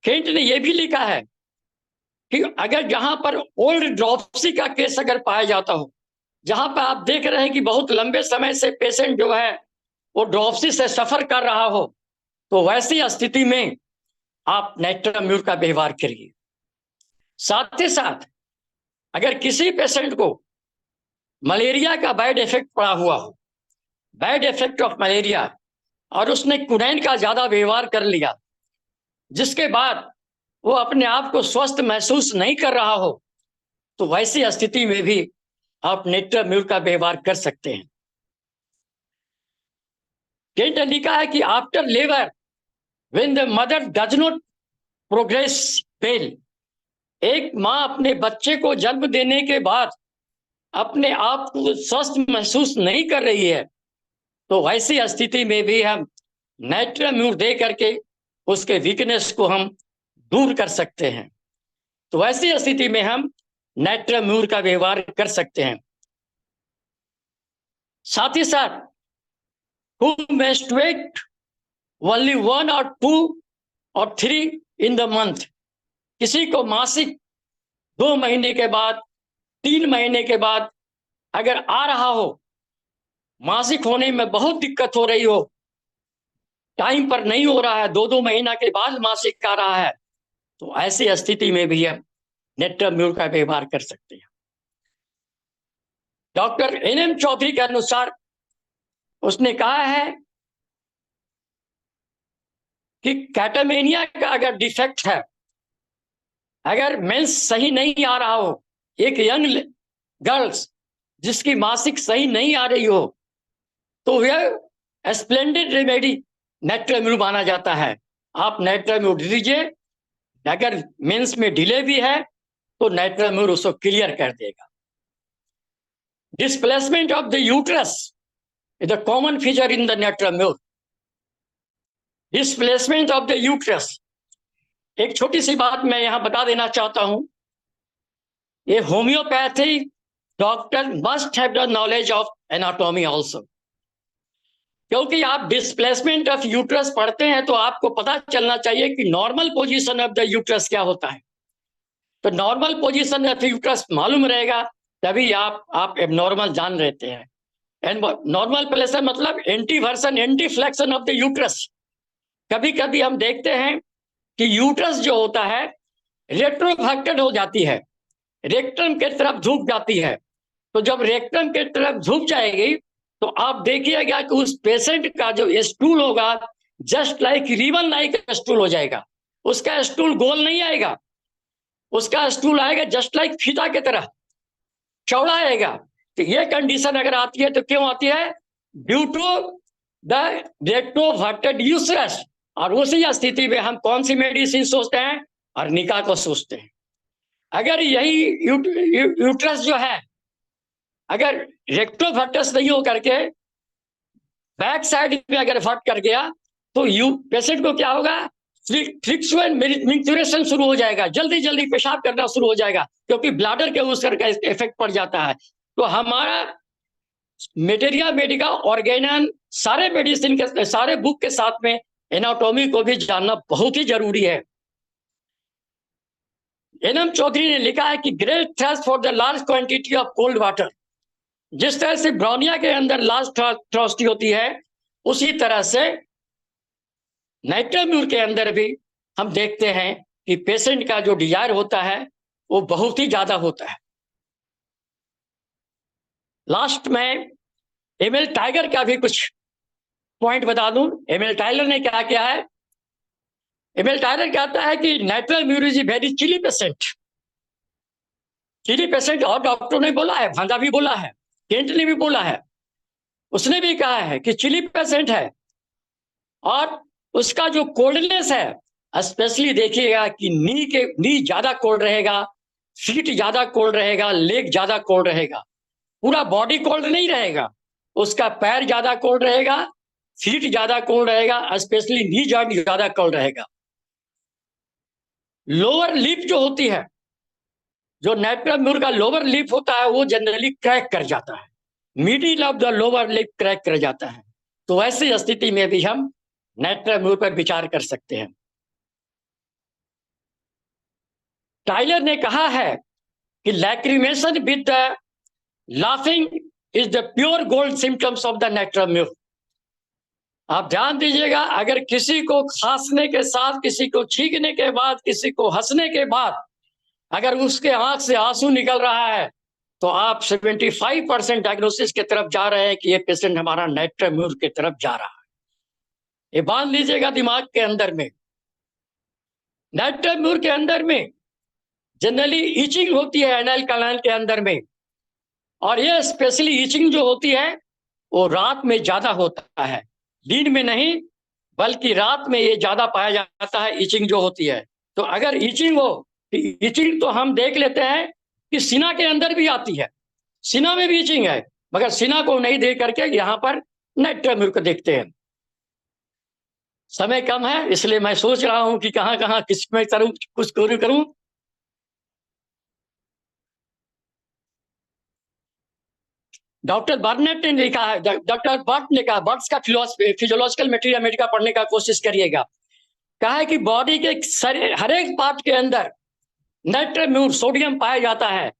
S2: Kent ने यह भी लिखा है कि अगर जहां पर ओल्ड ड्रॉप्सी का केस अगर पाया जाता हो, जहां पर आप देख रहे हैं कि बहुत लंबे समय से पेशेंट जो है वो ड्रॉप्सी से सफर कर रहा हो, तो वैसी स्थिति में आप नाइट्राम्यूर का व्यवहार करिए। साथ ही साथ अगर किसी पेशेंट को मलेरिया का बैड इफेक्ट पड़ा हुआ हो, बैड इफेक्ट ऑफ मलेरिया, और उसने क्विनाइन का ज्यादा व्यवहार कर लिया, जिसके बाद वो अपने आप को स्वस्थ महसूस नहीं कर रहा हो, तो वैसी स्थिति में भी आप नाइट्राम्यूर का व्यवहार कर सकते हैं। केंट ने लिखा है कि after labour when the mother does not progress well, एक माँ अपने बच्चे को जन्म देने के बाद अपने आप को स्वस्थ महसूस नहीं कर रही है, तो वैसी स्थिति में भी हम नाइट्राम्यूर दे करके उसके वीकनेस को हम दूर कर सकते हैं। तो वैसी स्थिति में हम नाइट्राम्यूर का व्यवहार कर सकते हैं। साथ ही साथ who menstruate only 1 or 2 or 3 in the month, किसी को मासिक 2 महीने के बाद, 3 महीने के बाद अगर आ रहा हो, मासिक होने में बहुत दिक्कत हो रही हो, टाइम पर नहीं हो रहा है, 2-2 महीना के बाद मासिक आ रहा है, तो ऐसी स्थिति में भी हम नाइट्राम्यूर का व्यवहार कर सकते हैं। डॉक्टर एन.एम. चौधरी के अनुसार उसने कहा है कि कैटामेनिया का अगर डिफेक्ट है, अगर मेंस सही नहीं आ रहा हो, एक यंग गर्ल्स जिसकी मासिक सही नहीं आ रही हो, तो वह स्प्लेंडेड रेमेडी नाइट्राम्यूर माना जाता है। आप नाइट्राम्यूर दीजिए, अगर मेंस में डिले भी है तो नाइट्राम्यूर उसको क्लियर कर देगा। Displacement of the uterus is the common feature in the natrum mur. Displacement of the uterus, एक छोटी सी बात मैं यहां बता देना चाहता हूं, ये homeopathy doctor must have the knowledge of anatomy also, क्योंकि आप डिस्प्लेसमेंट ऑफ यूट्रस पढ़ते हैं तो आपको पता चलना चाहिए कि normal position of the uterus क्या होता है। तो नॉर्मल पोजीशन ऑफ यूट्रस मालूम रहेगा तभी आप एबनॉर्मल जान रहते हैं। एंड नॉर्मल प्लेसन मतलब anteversion, anteflexion of the uterus. कभी कभी हम देखते हैं कि यूट्रस जो होता है रेट्रोवर्टेड हो जाती है, रेक्टम के तरफ झुक जाती है। तो जब रेक्टम के तरफ झुक जाएगी तो आप देखिएगा कि उस पेशेंट का जो स्टूल होगा just like ribbon like stool हो जाएगा। उसका स्टूल गोल नहीं आएगा, उसका स्टूल आएगा जस्ट लाइक फीता की तरह चौड़ा आएगा। तो ये कंडीशन अगर आती है तो क्यों आती है? Due to the retroverted uterus. और उसी स्थिति में हम कौन सी मेडिसिन सोचते हैं? अर्निका को सोचते हैं। अगर यही यूट्रस जो है अगर रेक्टोवर्टस नहीं हो करके बैक साइड में अगर फट कर गया तो पेशेंट को क्या होगा? फ्रिक्शुअल मिंचुरेशन शुरू हो जाएगा, जल्दी जल्दी पेशाब करना शुरू हो जाएगा, क्योंकि ब्लैडर के ऊपर का इफेक्ट पड़ जाता है। तो हमारा मेटेरिया मेडिका ऑर्गेनन सारे मेडिसिन के सारे बुक के साथ में एनाटॉमी को भी जानना बहुत ही जरूरी है। एन.एम. चौधरी ने लिखा है कि great thrust for the large quantity of cold water. जिस तरह से ब्रोनिया के अंदर लार्ज थ्रस्ट होती है, उसी तरह से नाइट्राम्यूर के अंदर भी हम देखते हैं कि पेशेंट का जो डिजायर होता है वो बहुत ही ज्यादा होता है। लास्ट में एमिल टाइगर का भी कुछ पॉइंट बता दूं। एमिल टाइलर ने क्या किया है? एमिल टाइलर कहता है कि natrum mur is very chilly patient. Chilly patient और डॉक्टर ने बोला है, भांजा भी बोला है, केंट ने भी बोला है, उसने भी कहा है कि चिली पेशेंट है। और उसका जो कोल्डनेस है, स्पेशली देखिएगा कि नी ज्यादा कोल्ड रहेगा, फीट ज्यादा कोल्ड रहेगा, लेग ज्यादा कोल्ड रहेगा। पूरा बॉडी कोल्ड नहीं रहेगा, उसका पैर ज्यादा कोल्ड रहेगा, फीट ज्यादा कोल्ड रहेगा, स्पेशली नी जॉइंट ज्यादा कोल्ड रहेगा। लोअर लिप जो होती है, जो नेट्रम म्यूर का लोअर लिप होता है, वो जनरली क्रैक कर जाता है, middle of the lower lip crack कर जाता है। तो ऐसी स्थिति में भी हम नेट्रम म्यूर पर विचार कर सकते हैं। टाइलर ने कहा है कि lacrimation with the laughing is the pure gold symptoms of the natrum mur. आप ध्यान दीजिएगा, अगर किसी को खांसने के साथ, किसी को छींकने के बाद, किसी को हंसने के बाद अगर उसके आंख से आंसू निकल रहा है, तो आप 75% डायग्नोसिस की तरफ जा रहे हैं कि ये पेशेंट हमारा नेट्रम म्यूर की तरफ जा रहा है। ये बांध लीजिएगा दिमाग के अंदर में। नेट्रम म्यूर के अंदर में जनरली ईचिंग होती है एनल कैनाल के अंदर में, और ये स्पेशली ईचिंग जो होती है वो रात में ज्यादा होता है, दिन में नहीं, बल्कि रात में ये ज्यादा पाया जाता है ईचिंग जो होती है। तो अगर ईचिंग हो, ईचिंग तो हम देख लेते हैं कि सीना के अंदर भी आती है, सीना में भी ईचिंग है, मगर सीना को नहीं देख करके यहाँ पर नेट्रम म्यूर को देखते हैं। समय कम है, इसलिए मैं सोच रहा हूं कि कहाँ कहाँ किस में करूं, कुछ करूं। डॉक्टर बर्नेट ने लिखा है, डॉक्टर बर्ट ने कहा, बर्ट्स का फिजियोलॉजिकल मटेरियल अमेरिका पढ़ने का कोशिश करिएगा। कहा है कि बॉडी के हर एक पार्ट के अंदर नेट्रम म्यूर सोडियम पाया जाता है,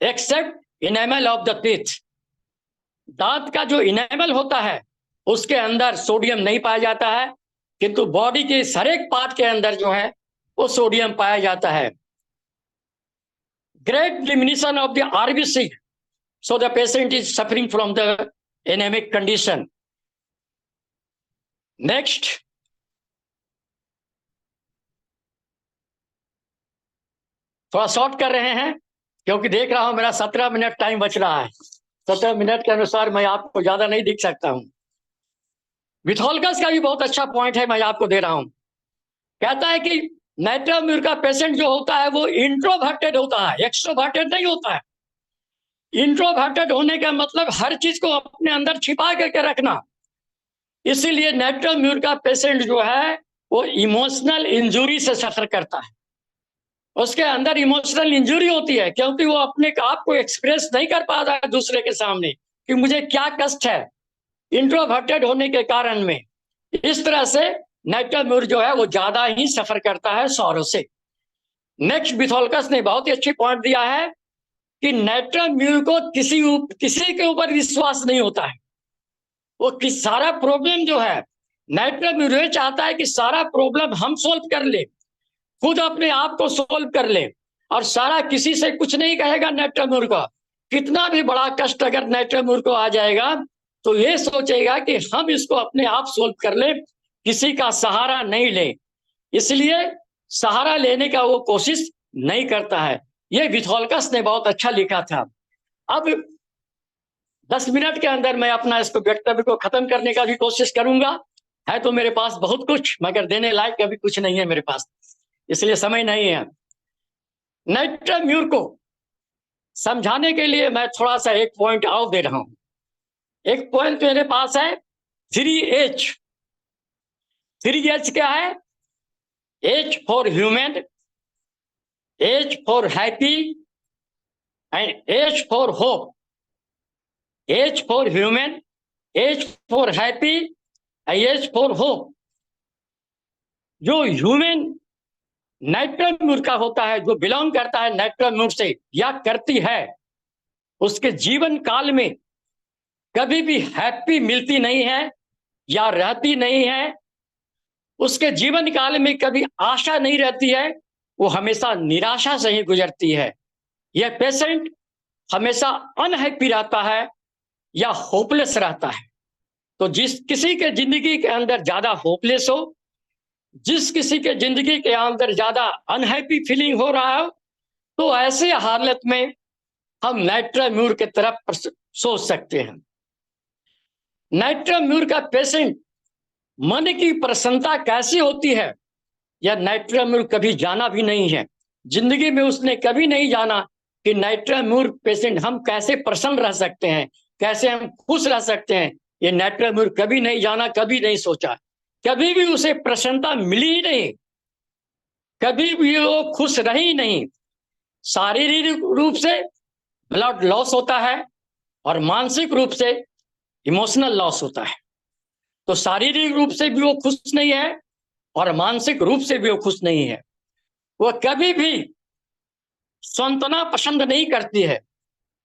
S2: except enamel of the teeth. दांत का जो इनेमल होता है उसके अंदर सोडियम नहीं पाया जाता है, किंतु बॉडी के हर एक पार्ट के अंदर जो है वो सोडियम पाया जाता है। Great diminishing of the RBC, so the patient is suffering from the anemic condition. Next, थोड़ा शॉर्ट कर रहे हैं क्योंकि देख रहा हूं मेरा 17 मिनट टाइम बच रहा है। 17 मिनट के अनुसार मैं आपको ज्यादा नहीं दिख सकता हूं। विथोल्कस का भी बहुत अच्छा पॉइंट है, मैं आपको दे रहा हूं। कहता है कि नेट्रम म्यूर का पेशेंट जो होता है वो इंट्रोवर्टेड होता है, एक्सट्रोवर्टेड नहीं होता है। इंट्रोवर्टेड होने का मतलब हर चीज को अपने अंदर छिपा करके रखना। इसीलिए नेट्रम म्यूर का पेशेंट जो है वो इमोशनल इंजुरी से सफर करता है, उसके अंदर इमोशनल इंजुरी होती है, क्योंकि वो अपने आप को एक्सप्रेस नहीं कर पाता है दूसरे के सामने कि मुझे क्या कष्ट है, इंट्रोवर्टेड होने के कारण में। इस तरह से नेट्रम म्यूर जो है वो ज्यादा ही सफर करता है सौरों से। नेक्स्ट, विथोल्कस ने बहुत ही अच्छी पॉइंट दिया है कि नेट्रम म्यूर को किसी के ऊपर विश्वास नहीं होता है। वो सारा प्रॉब्लम जो है, नेट्रम म्यूर चाहता है कि सारा प्रॉब्लम हम सोल्व कर ले, खुद अपने आप को सोल्व कर ले, और सारा किसी से कुछ नहीं कहेगा। नेट्रम म्यूर का कितना भी बड़ा कष्ट अगर नेट्रम म्यूर को आ जाएगा तो ये सोचेगा कि हम इसको अपने आप सोल्व कर ले, किसी का सहारा नहीं ले, इसलिए सहारा लेने का वो कोशिश नहीं करता है। ये विथोल्कस ने बहुत अच्छा लिखा था। अब 10 मिनट के अंदर मैं अपना इसको वक्तव्य को खत्म करने का भी कोशिश करूंगा। है तो मेरे पास बहुत कुछ, मगर देने लायक अभी कुछ नहीं है मेरे पास, इसलिए समय नहीं है। नेट्रम म्यूर को समझाने के लिए मैं थोड़ा सा एक पॉइंट और दे रहा हूं। एक पॉइंट मेरे पास है 3H। 3H क्या है? H for human, H for happy, and H for hope. H for human, H for happy, H for hope. जो ह्यूमन नेट्रम म्यूर का होता है, जो बिलोंग करता है नेट्रम म्यूर से या करती है, उसके जीवन काल में कभी भी हैप्पी मिलती नहीं है या रहती नहीं है। उसके जीवन काल में कभी आशा नहीं रहती है, वो हमेशा निराशा से ही गुजरती है। यह पेशेंट हमेशा अनहैप्पी रहता है या होपलेस रहता है। तो जिस किसी के जिंदगी के अंदर ज्यादा होपलेस हो, जिस किसी के जिंदगी के अंदर ज्यादा अनहैप्पी फीलिंग हो रहा हो, तो ऐसे हालत में हम नेट्रम म्यूर की तरफ सोच सकते हैं। नेट्रम म्यूर का पेशेंट मन की प्रसन्नता कैसी होती है, यह नेट्रम म्यूर कभी जाना भी नहीं है। जिंदगी में उसने कभी नहीं जाना कि नाइट्राम्यूर पेशेंट हम कैसे प्रसन्न रह सकते हैं, कैसे हम खुश रह सकते हैं। ये नाइट्राम्यूर कभी नहीं जाना, कभी नहीं सोचा, कभी भी उसे प्रसन्नता मिली ही नहीं, कभी भी वो खुश रही नहीं। शारीरिक रूप से ब्लड लॉस होता है और मानसिक रूप से इमोशनल लॉस होता है। तो शारीरिक रूप से भी वो खुश नहीं है और मानसिक रूप से भी वो खुश नहीं है। वो कभी भी सांत्वना पसंद नहीं करती है।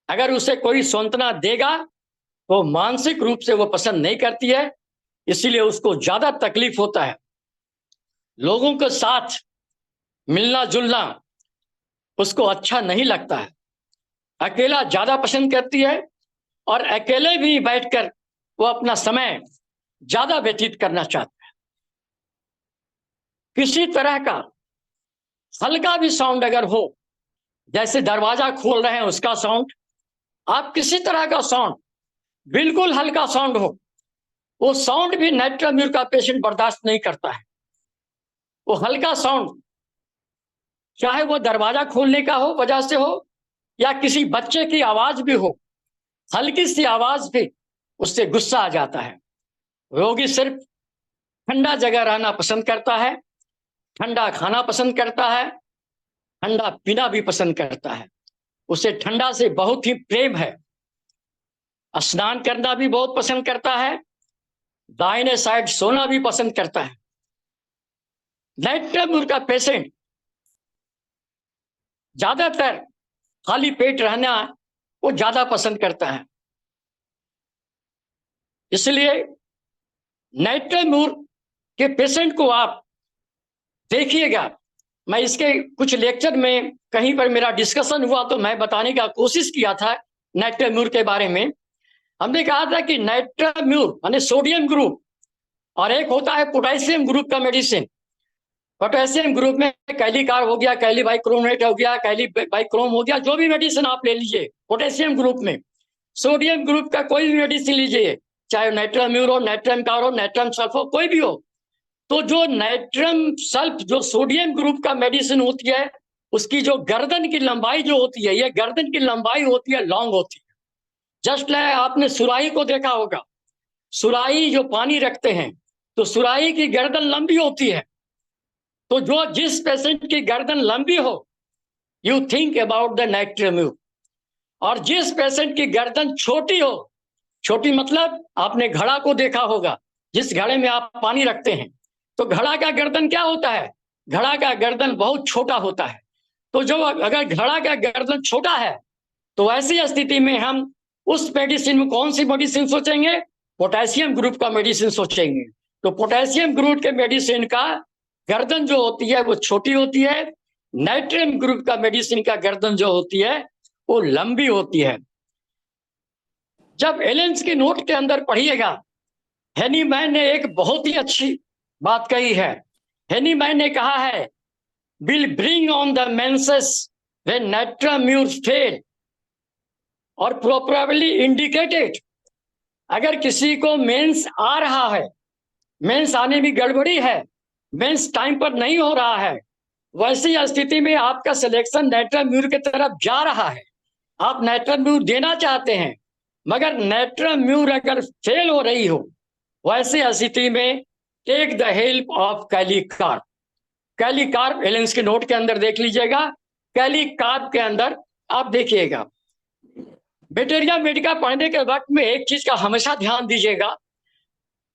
S2: अगर उसे कोई सांत्वना देगा तो मानसिक रूप से वो पसंद नहीं करती है, इसीलिए उसको ज्यादा तकलीफ होता है। लोगों के साथ मिलना जुलना उसको अच्छा नहीं लगता है, अकेला ज्यादा पसंद करती है और अकेले भी बैठकर वो अपना समय ज्यादा व्यतीत करना चाहता है। किसी तरह का हल्का भी साउंड अगर हो, जैसे दरवाजा खोल रहे हैं उसका साउंड, आप किसी तरह का साउंड, बिल्कुल हल्का साउंड हो, वो साउंड भी नाइट्राम्यूर का पेशेंट बर्दाश्त नहीं करता है। वो हल्का साउंड, चाहे वो दरवाजा खोलने का हो वजह से हो या किसी बच्चे की आवाज भी हो, हल्की सी आवाज भी उससे गुस्सा आ जाता है। रोगी सिर्फ ठंडा जगह रहना पसंद करता है, ठंडा खाना पसंद करता है, ठंडा पीना भी पसंद करता है। उसे ठंडा से बहुत ही प्रेम है। स्नान करना भी बहुत पसंद करता है, दाहिने साइड सोना भी पसंद करता है। नाइट्राम्यूर का पेशेंट ज्यादातर खाली पेट रहना वो ज्यादा पसंद करता है। इसलिए नाइट्राम्यूर के पेशेंट को आप देखिएगा। मैं इसके कुछ लेक्चर में कहीं पर मेरा डिस्कशन हुआ तो मैं बताने का कोशिश किया था नाइट्राम्यूर के बारे में। हमने कहा था कि नाइट्राम्यूर माने सोडियम ग्रुप और एक होता है पोटेशियम ग्रुप का मेडिसिन। पोटेशियम ग्रुप में कैलिकार हो गया, कैलीबाइक्रोमेट हो गया, कैलीबाइक्रोम हो गया, जो भी मेडिसिन आप ले लीजिए पोटेशियम ग्रुप में। सोडियम ग्रुप का कोई भी मेडिसिन लीजिए, चाहे नाइट्राम्यूर हो, नाइट्रम कार हो, नाइट्रम सल्फ हो, कोई भी हो। तो जो नाइट्रम सल्फ जो सोडियम ग्रुप का मेडिसिन होती है, उसकी जो गर्दन की लंबाई जो होती है, ये गर्दन की लंबाई होती है लॉन्ग होती है। जस्ट लाइक आपने सुराही को देखा होगा, सुराही जो पानी रखते हैं तो सुराही की गर्दन लंबी होती है। तो जो जिस पेशेंट की गर्दन लंबी हो, यू थिंक अबाउट द नाइट्राम्यूर। और जिस पेशेंट की गर्दन छोटी हो, छोटी मतलब आपने घड़ा को देखा होगा, जिस घड़े में आप पानी रखते हैं, तो घड़ा का गर्दन क्या होता है? घड़ा का गर्दन बहुत छोटा होता है। तो जो अगर घड़ा का गर्दन छोटा है तो ऐसी स्थिति में हम उस मेडिसिन में कौन सी मेडिसिन सोचेंगे? पोटेशियम ग्रुप का मेडिसिन सोचेंगे। तो पोटेशियम ग्रुप के मेडिसिन का गर्दन जो होती है वो छोटी होती है, नाइट्रम ग्रुप का मेडिसिन का गर्दन जो होती है वो लंबी होती है। जब एलेंस के नोट के अंदर पढ़िएगा, हेनीमैन ने एक बहुत ही अच्छी बात कही है। हेनीमैन ने कहा है, will bring on the menses when natrum mur fail और प्रोबेबली इंडिकेटेड। अगर किसी को मेंस आ रहा है, मेंस आने में गड़बड़ी है, मेंस टाइम पर नहीं हो रहा है, वैसी स्थिति में आपका सिलेक्शन नाइट्राम्यूर की तरफ जा रहा है, आप नाइट्राम्यूर देना चाहते हैं, मगर नाइट्राम्यूर अगर फेल हो रही हो, वैसी स्थिति में टेक द हेल्प ऑफ कैलीकार्प। कैलीकार्प एलेंस के नोट के अंदर देख लीजिएगा, कैलीकार्प के अंदर आप देखिएगा। वेटेरिया मेडिका पढ़ने के वक्त में एक चीज का हमेशा ध्यान दीजिएगा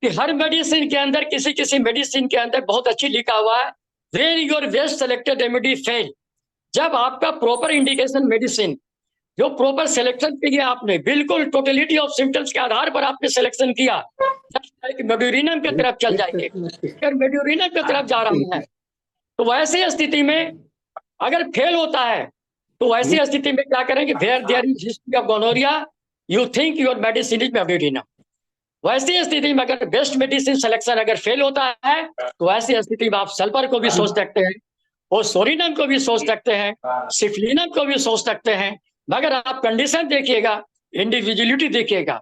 S2: कि हर मेडिसिन के अंदर, किसी किसी मेडिसिन के अंदर बहुत अच्छी लिखा हुआ है, where your best selected remedy fail. जब आपका प्रॉपर इंडिकेशन मेडिसिन जो प्रॉपर सिलेक्शन किया आपने, बिल्कुल टोटलिटी ऑफ सिम्टम्स के आधार पर आपने सिलेक्शन किया, मेड्यूरिनम की तरफ चल जाएंगे। अगर मेड्यूरिनम की तरफ जा रहा है तो वैसी स्थिति में अगर फेल होता है तो वैसी स्थिति में क्या करेंगे? Where there is history of gonorrhoea, you think your medicine is medorrhinum. वैसी स्थिति में अगर बेस्ट मेडिसिन सिलेक्शन अगर फेल होता है तो वैसी स्थिति में आप सल्फर को भी सोच सकते हैं, और सोरिनम को भी सोच सकते हैं, सिफलिनम को भी सोच सकते हैं, मगर आप कंडीशन देखिएगा, इंडिविजुअलिटी देखिएगा।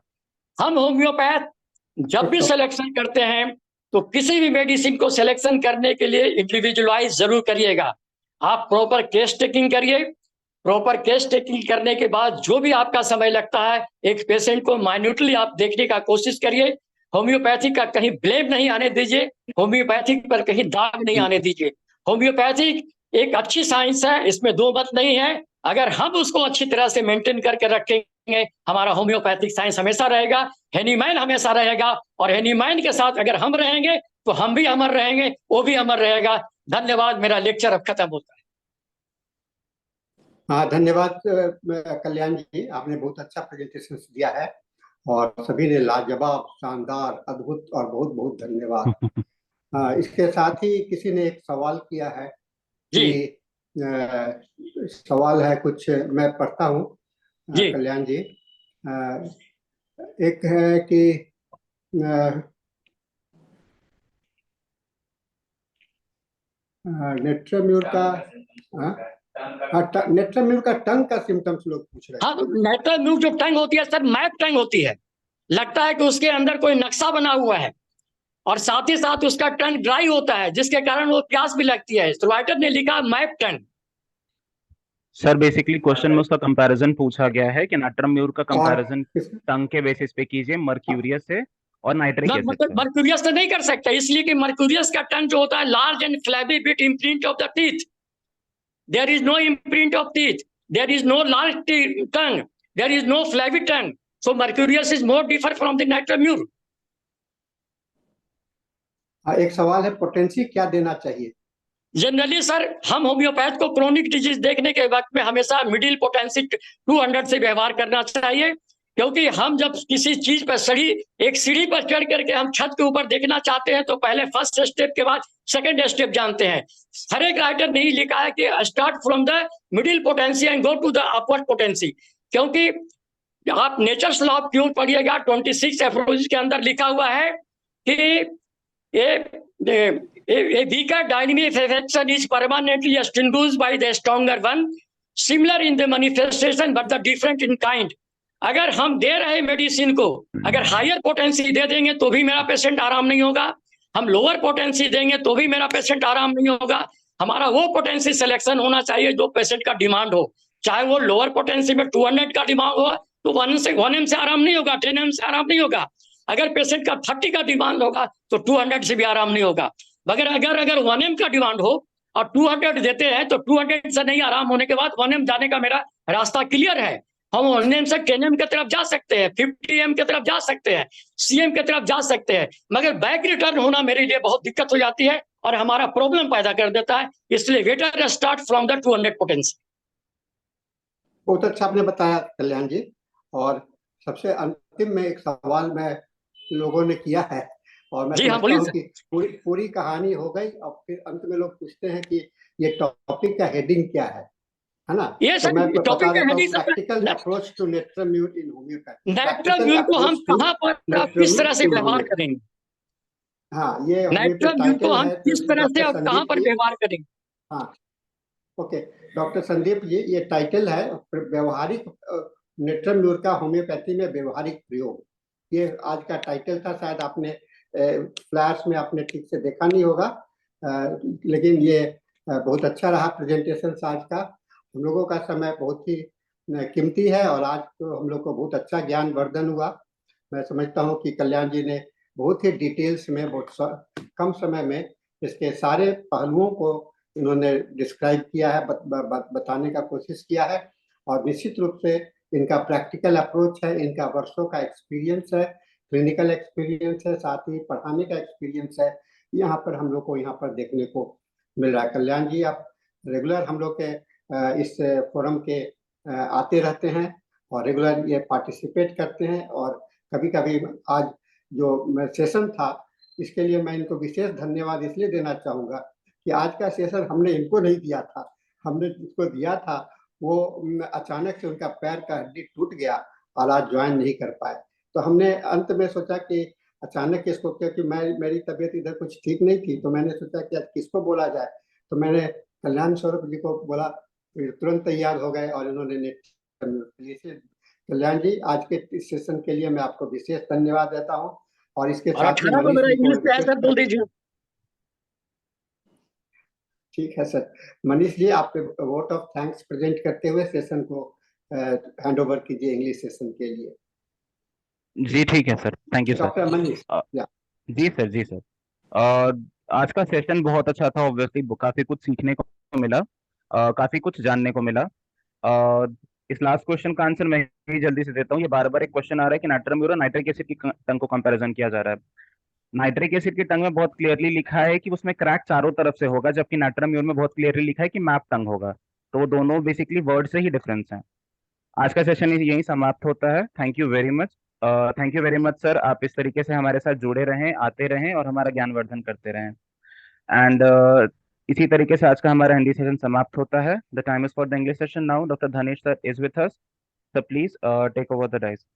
S2: हम होम्योपैथ जब भी सिलेक्शन करते हैं तो किसी भी मेडिसिन को सिलेक्शन करने के लिए इंडिविजुअलाइज जरूर करिएगा। आप प्रॉपर केस टेकिंग करिए। प्रॉपर केस टेकिंग करने के बाद जो भी आपका समय लगता है, एक पेशेंट को माइन्यूटली आप देखने का कोशिश करिए। होम्योपैथी का कहीं ब्लेम नहीं आने दीजिए, होम्योपैथिक पर कहीं दाग नहीं आने दीजिए। होम्योपैथिक एक अच्छी साइंस है, इसमें दो मत नहीं है। अगर हम उसको अच्छी तरह से मेंटेन करके रखेंगे, हमारा होम्योपैथिक साइंस हमेशा रहेगा, हेनीमैन हमेशा रहेगा, और हेनीमैन के साथ अगर हम रहेंगे तो हम भी अमर रहेंगे, वो भी अमर रहेगा। धन्यवाद, मेरा लेक्चर अब खत्म होता है।
S3: हाँ, धन्यवाद कल्याण जी, आपने बहुत अच्छा प्रेजेंटेशन दिया है और सभी ने लाजवाब, शानदार, अद्भुत और बहुत बहुत धन्यवाद। इसके साथ ही किसी ने एक सवाल किया है
S2: जी
S3: कि सवाल है कुछ, मैं पढ़ता हूँ
S2: जी
S3: कल्याण जी। एक है कि नेट्राम्यूर का नेट्राम्यूर का टंग का सिम्टम्स लोग पूछ रहे हैं।
S2: हाँ, नेट्राम्यूर जो टंग होती है सर, मैप टंग होती है। लगता है कि उसके अंदर कोई नक्शा बना हुआ है, और साथ ही साथ उसका टंग ड्राई होता है, जिसके कारण वो प्यास भी लगती है। तो राइटर ने लिखा मैप टंग।
S1: सर बेसिकली क्वेश्चन में उसका कंपैरिजन पूछा गया है कि नाट्रम म्यूर का
S3: और
S1: कंपैरिजन टंग के बेसिस पे कीजिए मर्क्यूरियस से और नाइट्रिक एसिड से।
S2: मर्क्यूरियस से नहीं कर सकते, इसलिए कि मर्क्यूरियस का टंग जो होता है, large and flabby bit imprint of the teeth. There is no imprint of teeth, there is no large tongue, there is no flabby tongue. So mercurius is more differ from the natrum mur.
S3: एक सवाल है, potency क्या देना चाहिए?
S2: Generally sir, हम homeopath को chronic disease देखने के वक्त में हमेशा मिडिल पोटेंसी 200 से व्यवहार करना चाहिए, क्योंकि हम जब किसी चीज पर एक सीढ़ी पर चढ़ करके हम छत के ऊपर देखना चाहते हैं तो पहले फर्स्ट स्टेप के बाद सेकंड स्टेप जानते हैं। हर एक राइटर ने लिखा है कि start from the middle potency and go to the upward potency, क्योंकि आप नेचर्स लॉ ऑफ क्यूर पढ़िएगा, 26 एफरोज के अंदर लिखा हुआ है कि a weaker dynamic affection is permanently extinguished by the stronger one, similar in the manifestation but the different in kind। अगर हम दे रहे मेडिसिन को, अगर हायर पोटेंसी दे देंगे तो भी मेरा पेशेंट आराम नहीं होगा, हम लोअर पोटेंसी देंगे तो भी मेरा पेशेंट आराम नहीं होगा। हमारा वो पोटेंसी सिलेक्शन होना चाहिए जो पेशेंट का डिमांड हो। चाहे वो लोअर पोटेंसी में 200 का डिमांड हो तो 1 से आराम नहीं होगा, 10 से आराम नहीं होगा। अगर पेशेंट का 30 का डिमांड होगा तो 200 से भी आराम नहीं होगा। मगर अगर 1M का डिमांड हो और 200 देते हैं तो 200 से नहीं आराम होने के बाद 1M जाने का मेरा रास्ता क्लियर है। हम 1M से 10M की तरफ जा सकते हैं, 50M की तरफ जा सकते हैं, CM की तरफ जा सकते हैं, मगर बैक रिटर्न होना मेरे लिए बहुत दिक्कत हो जाती है और हमारा प्रॉब्लम पैदा कर देता है। इसलिए better start from the 200 potency.
S3: बहुत अच्छा आपने बताया कल्याण जी। और सबसे अंतिम में एक सवाल मैं लोगों ने किया है और मैं समझता हूँ कि पूरी कहानी हो गई और फिर अंत में लोग पूछते हैं कि ये टॉपिक का हेडिंग क्या है ना? तो मैं बता देता हूँ, practical approach to natrum mur in homeopathy.
S2: Natrum mur को हम कहाँ पर किस तरह से व्यवहार करेंगे?
S3: हाँ, ये
S2: नेट्राम्यूर को हम किस तरह से और कहाँ पर व्यवहार करेंगे?
S3: हाँ, ओके डॉक्टर संदीप जी, ये टाइटल है व्यवहारिक नेट्राम्यूर का होम्योपैथी में व्यवहारिक प्रयोग। ये आज का टाइटल था, शायद आपने फ्लैश में आपने ठीक से देखा नहीं होगा, लेकिन ये बहुत अच्छा रहा प्रेजेंटेशन आज का। हम लोगों का समय बहुत ही कीमती है और आज तो हम लोग को बहुत अच्छा ज्ञान वर्धन हुआ। मैं समझता हूँ कि कल्याण जी ने बहुत ही डिटेल्स में बहुत कम समय में इसके सारे पहलुओं को इन्होंने डिस्क्राइब किया है, बताने का कोशिश किया है। और निश्चित रूप से इनका प्रैक्टिकल अप्रोच है, इनका वर्षों का एक्सपीरियंस है, क्लिनिकल एक्सपीरियंस है, साथ ही पढ़ाने का एक्सपीरियंस है, यहाँ पर हम लोग को यहाँ पर देखने को मिल रहा है। कल्याण जी, आप रेगुलर हम लोग के इस फोरम के आते रहते हैं और रेगुलर ये पार्टिसिपेट करते हैं। और कभी कभी आज जो सेशन था इसके लिए मैं इनको विशेष धन्यवाद इसलिए देना चाहूँगा कि आज का सेशन हमने इनको नहीं दिया था, हमने जिसको दिया था वो अचानक से उनका पैर का हड्डी टूट गया और आज ज्वाइन नहीं कर पाए। तो हमने अंत में सोचा कि अचानक इसको, क्योंकि मेरी तबीयत इधर कुछ ठीक नहीं थी, तो मैंने सोचा कि आज किसको बोला जाए। तो मैंने कल्याण स्वरूप जी को बोला, फिर तुरंत तैयार हो गए और इन्होंने कल्याण जी, आज के इस सेशन के लिए मैं आपको विशेष धन्यवाद देता हूँ। और इसके साथ ही ठीक है सर। मनीष जी, आप वोट ऑफ थैंक्स प्रेजेंट करते हुए सेशन को हैंड ओवर कीजिए इंग्लिश सेशन के लिए।
S1: जी ठीक है sir, thank you sir.
S3: Doctor Manish. या
S1: जी सर, जी सर। और आज का सेशन बहुत अच्छा था, ऑब्वियसली काफी कुछ सीखने को मिला, काफी कुछ जानने को मिला। इस लास्ट क्वेश्चन का आंसर मैं ही जल्दी से देता हूँ। ये बार बार एक क्वेश्चन आ रहा है कि नाइट्रम और नाइट्रिक एसिड की टंग को कंपैरिजन किया जा रहा है। नाइट्रिक एसिड की टंग में बहुत क्लियरली लिखा है कि उसमें क्रैक चारों तरफ से होगा, जबकि नाइट्रम में बहुत क्लियरली लिखा है कि मैप टंग होगा। तो वो दोनों बेसिकली वर्ड से ही डिफरेंस है। आज का सेशन यही समाप्त होता है। Thank you very much. Thank you very much sir, आप इस तरीके से हमारे साथ जुड़े रहें, आते रहें और हमारा ज्ञानवर्धन करते रहें। एंड इसी तरीके से आज का हमारा हिंदी सेशन समाप्त होता है। The time is for the English session now. Doctor Dhanesh sir is with us, sir please take over the dice.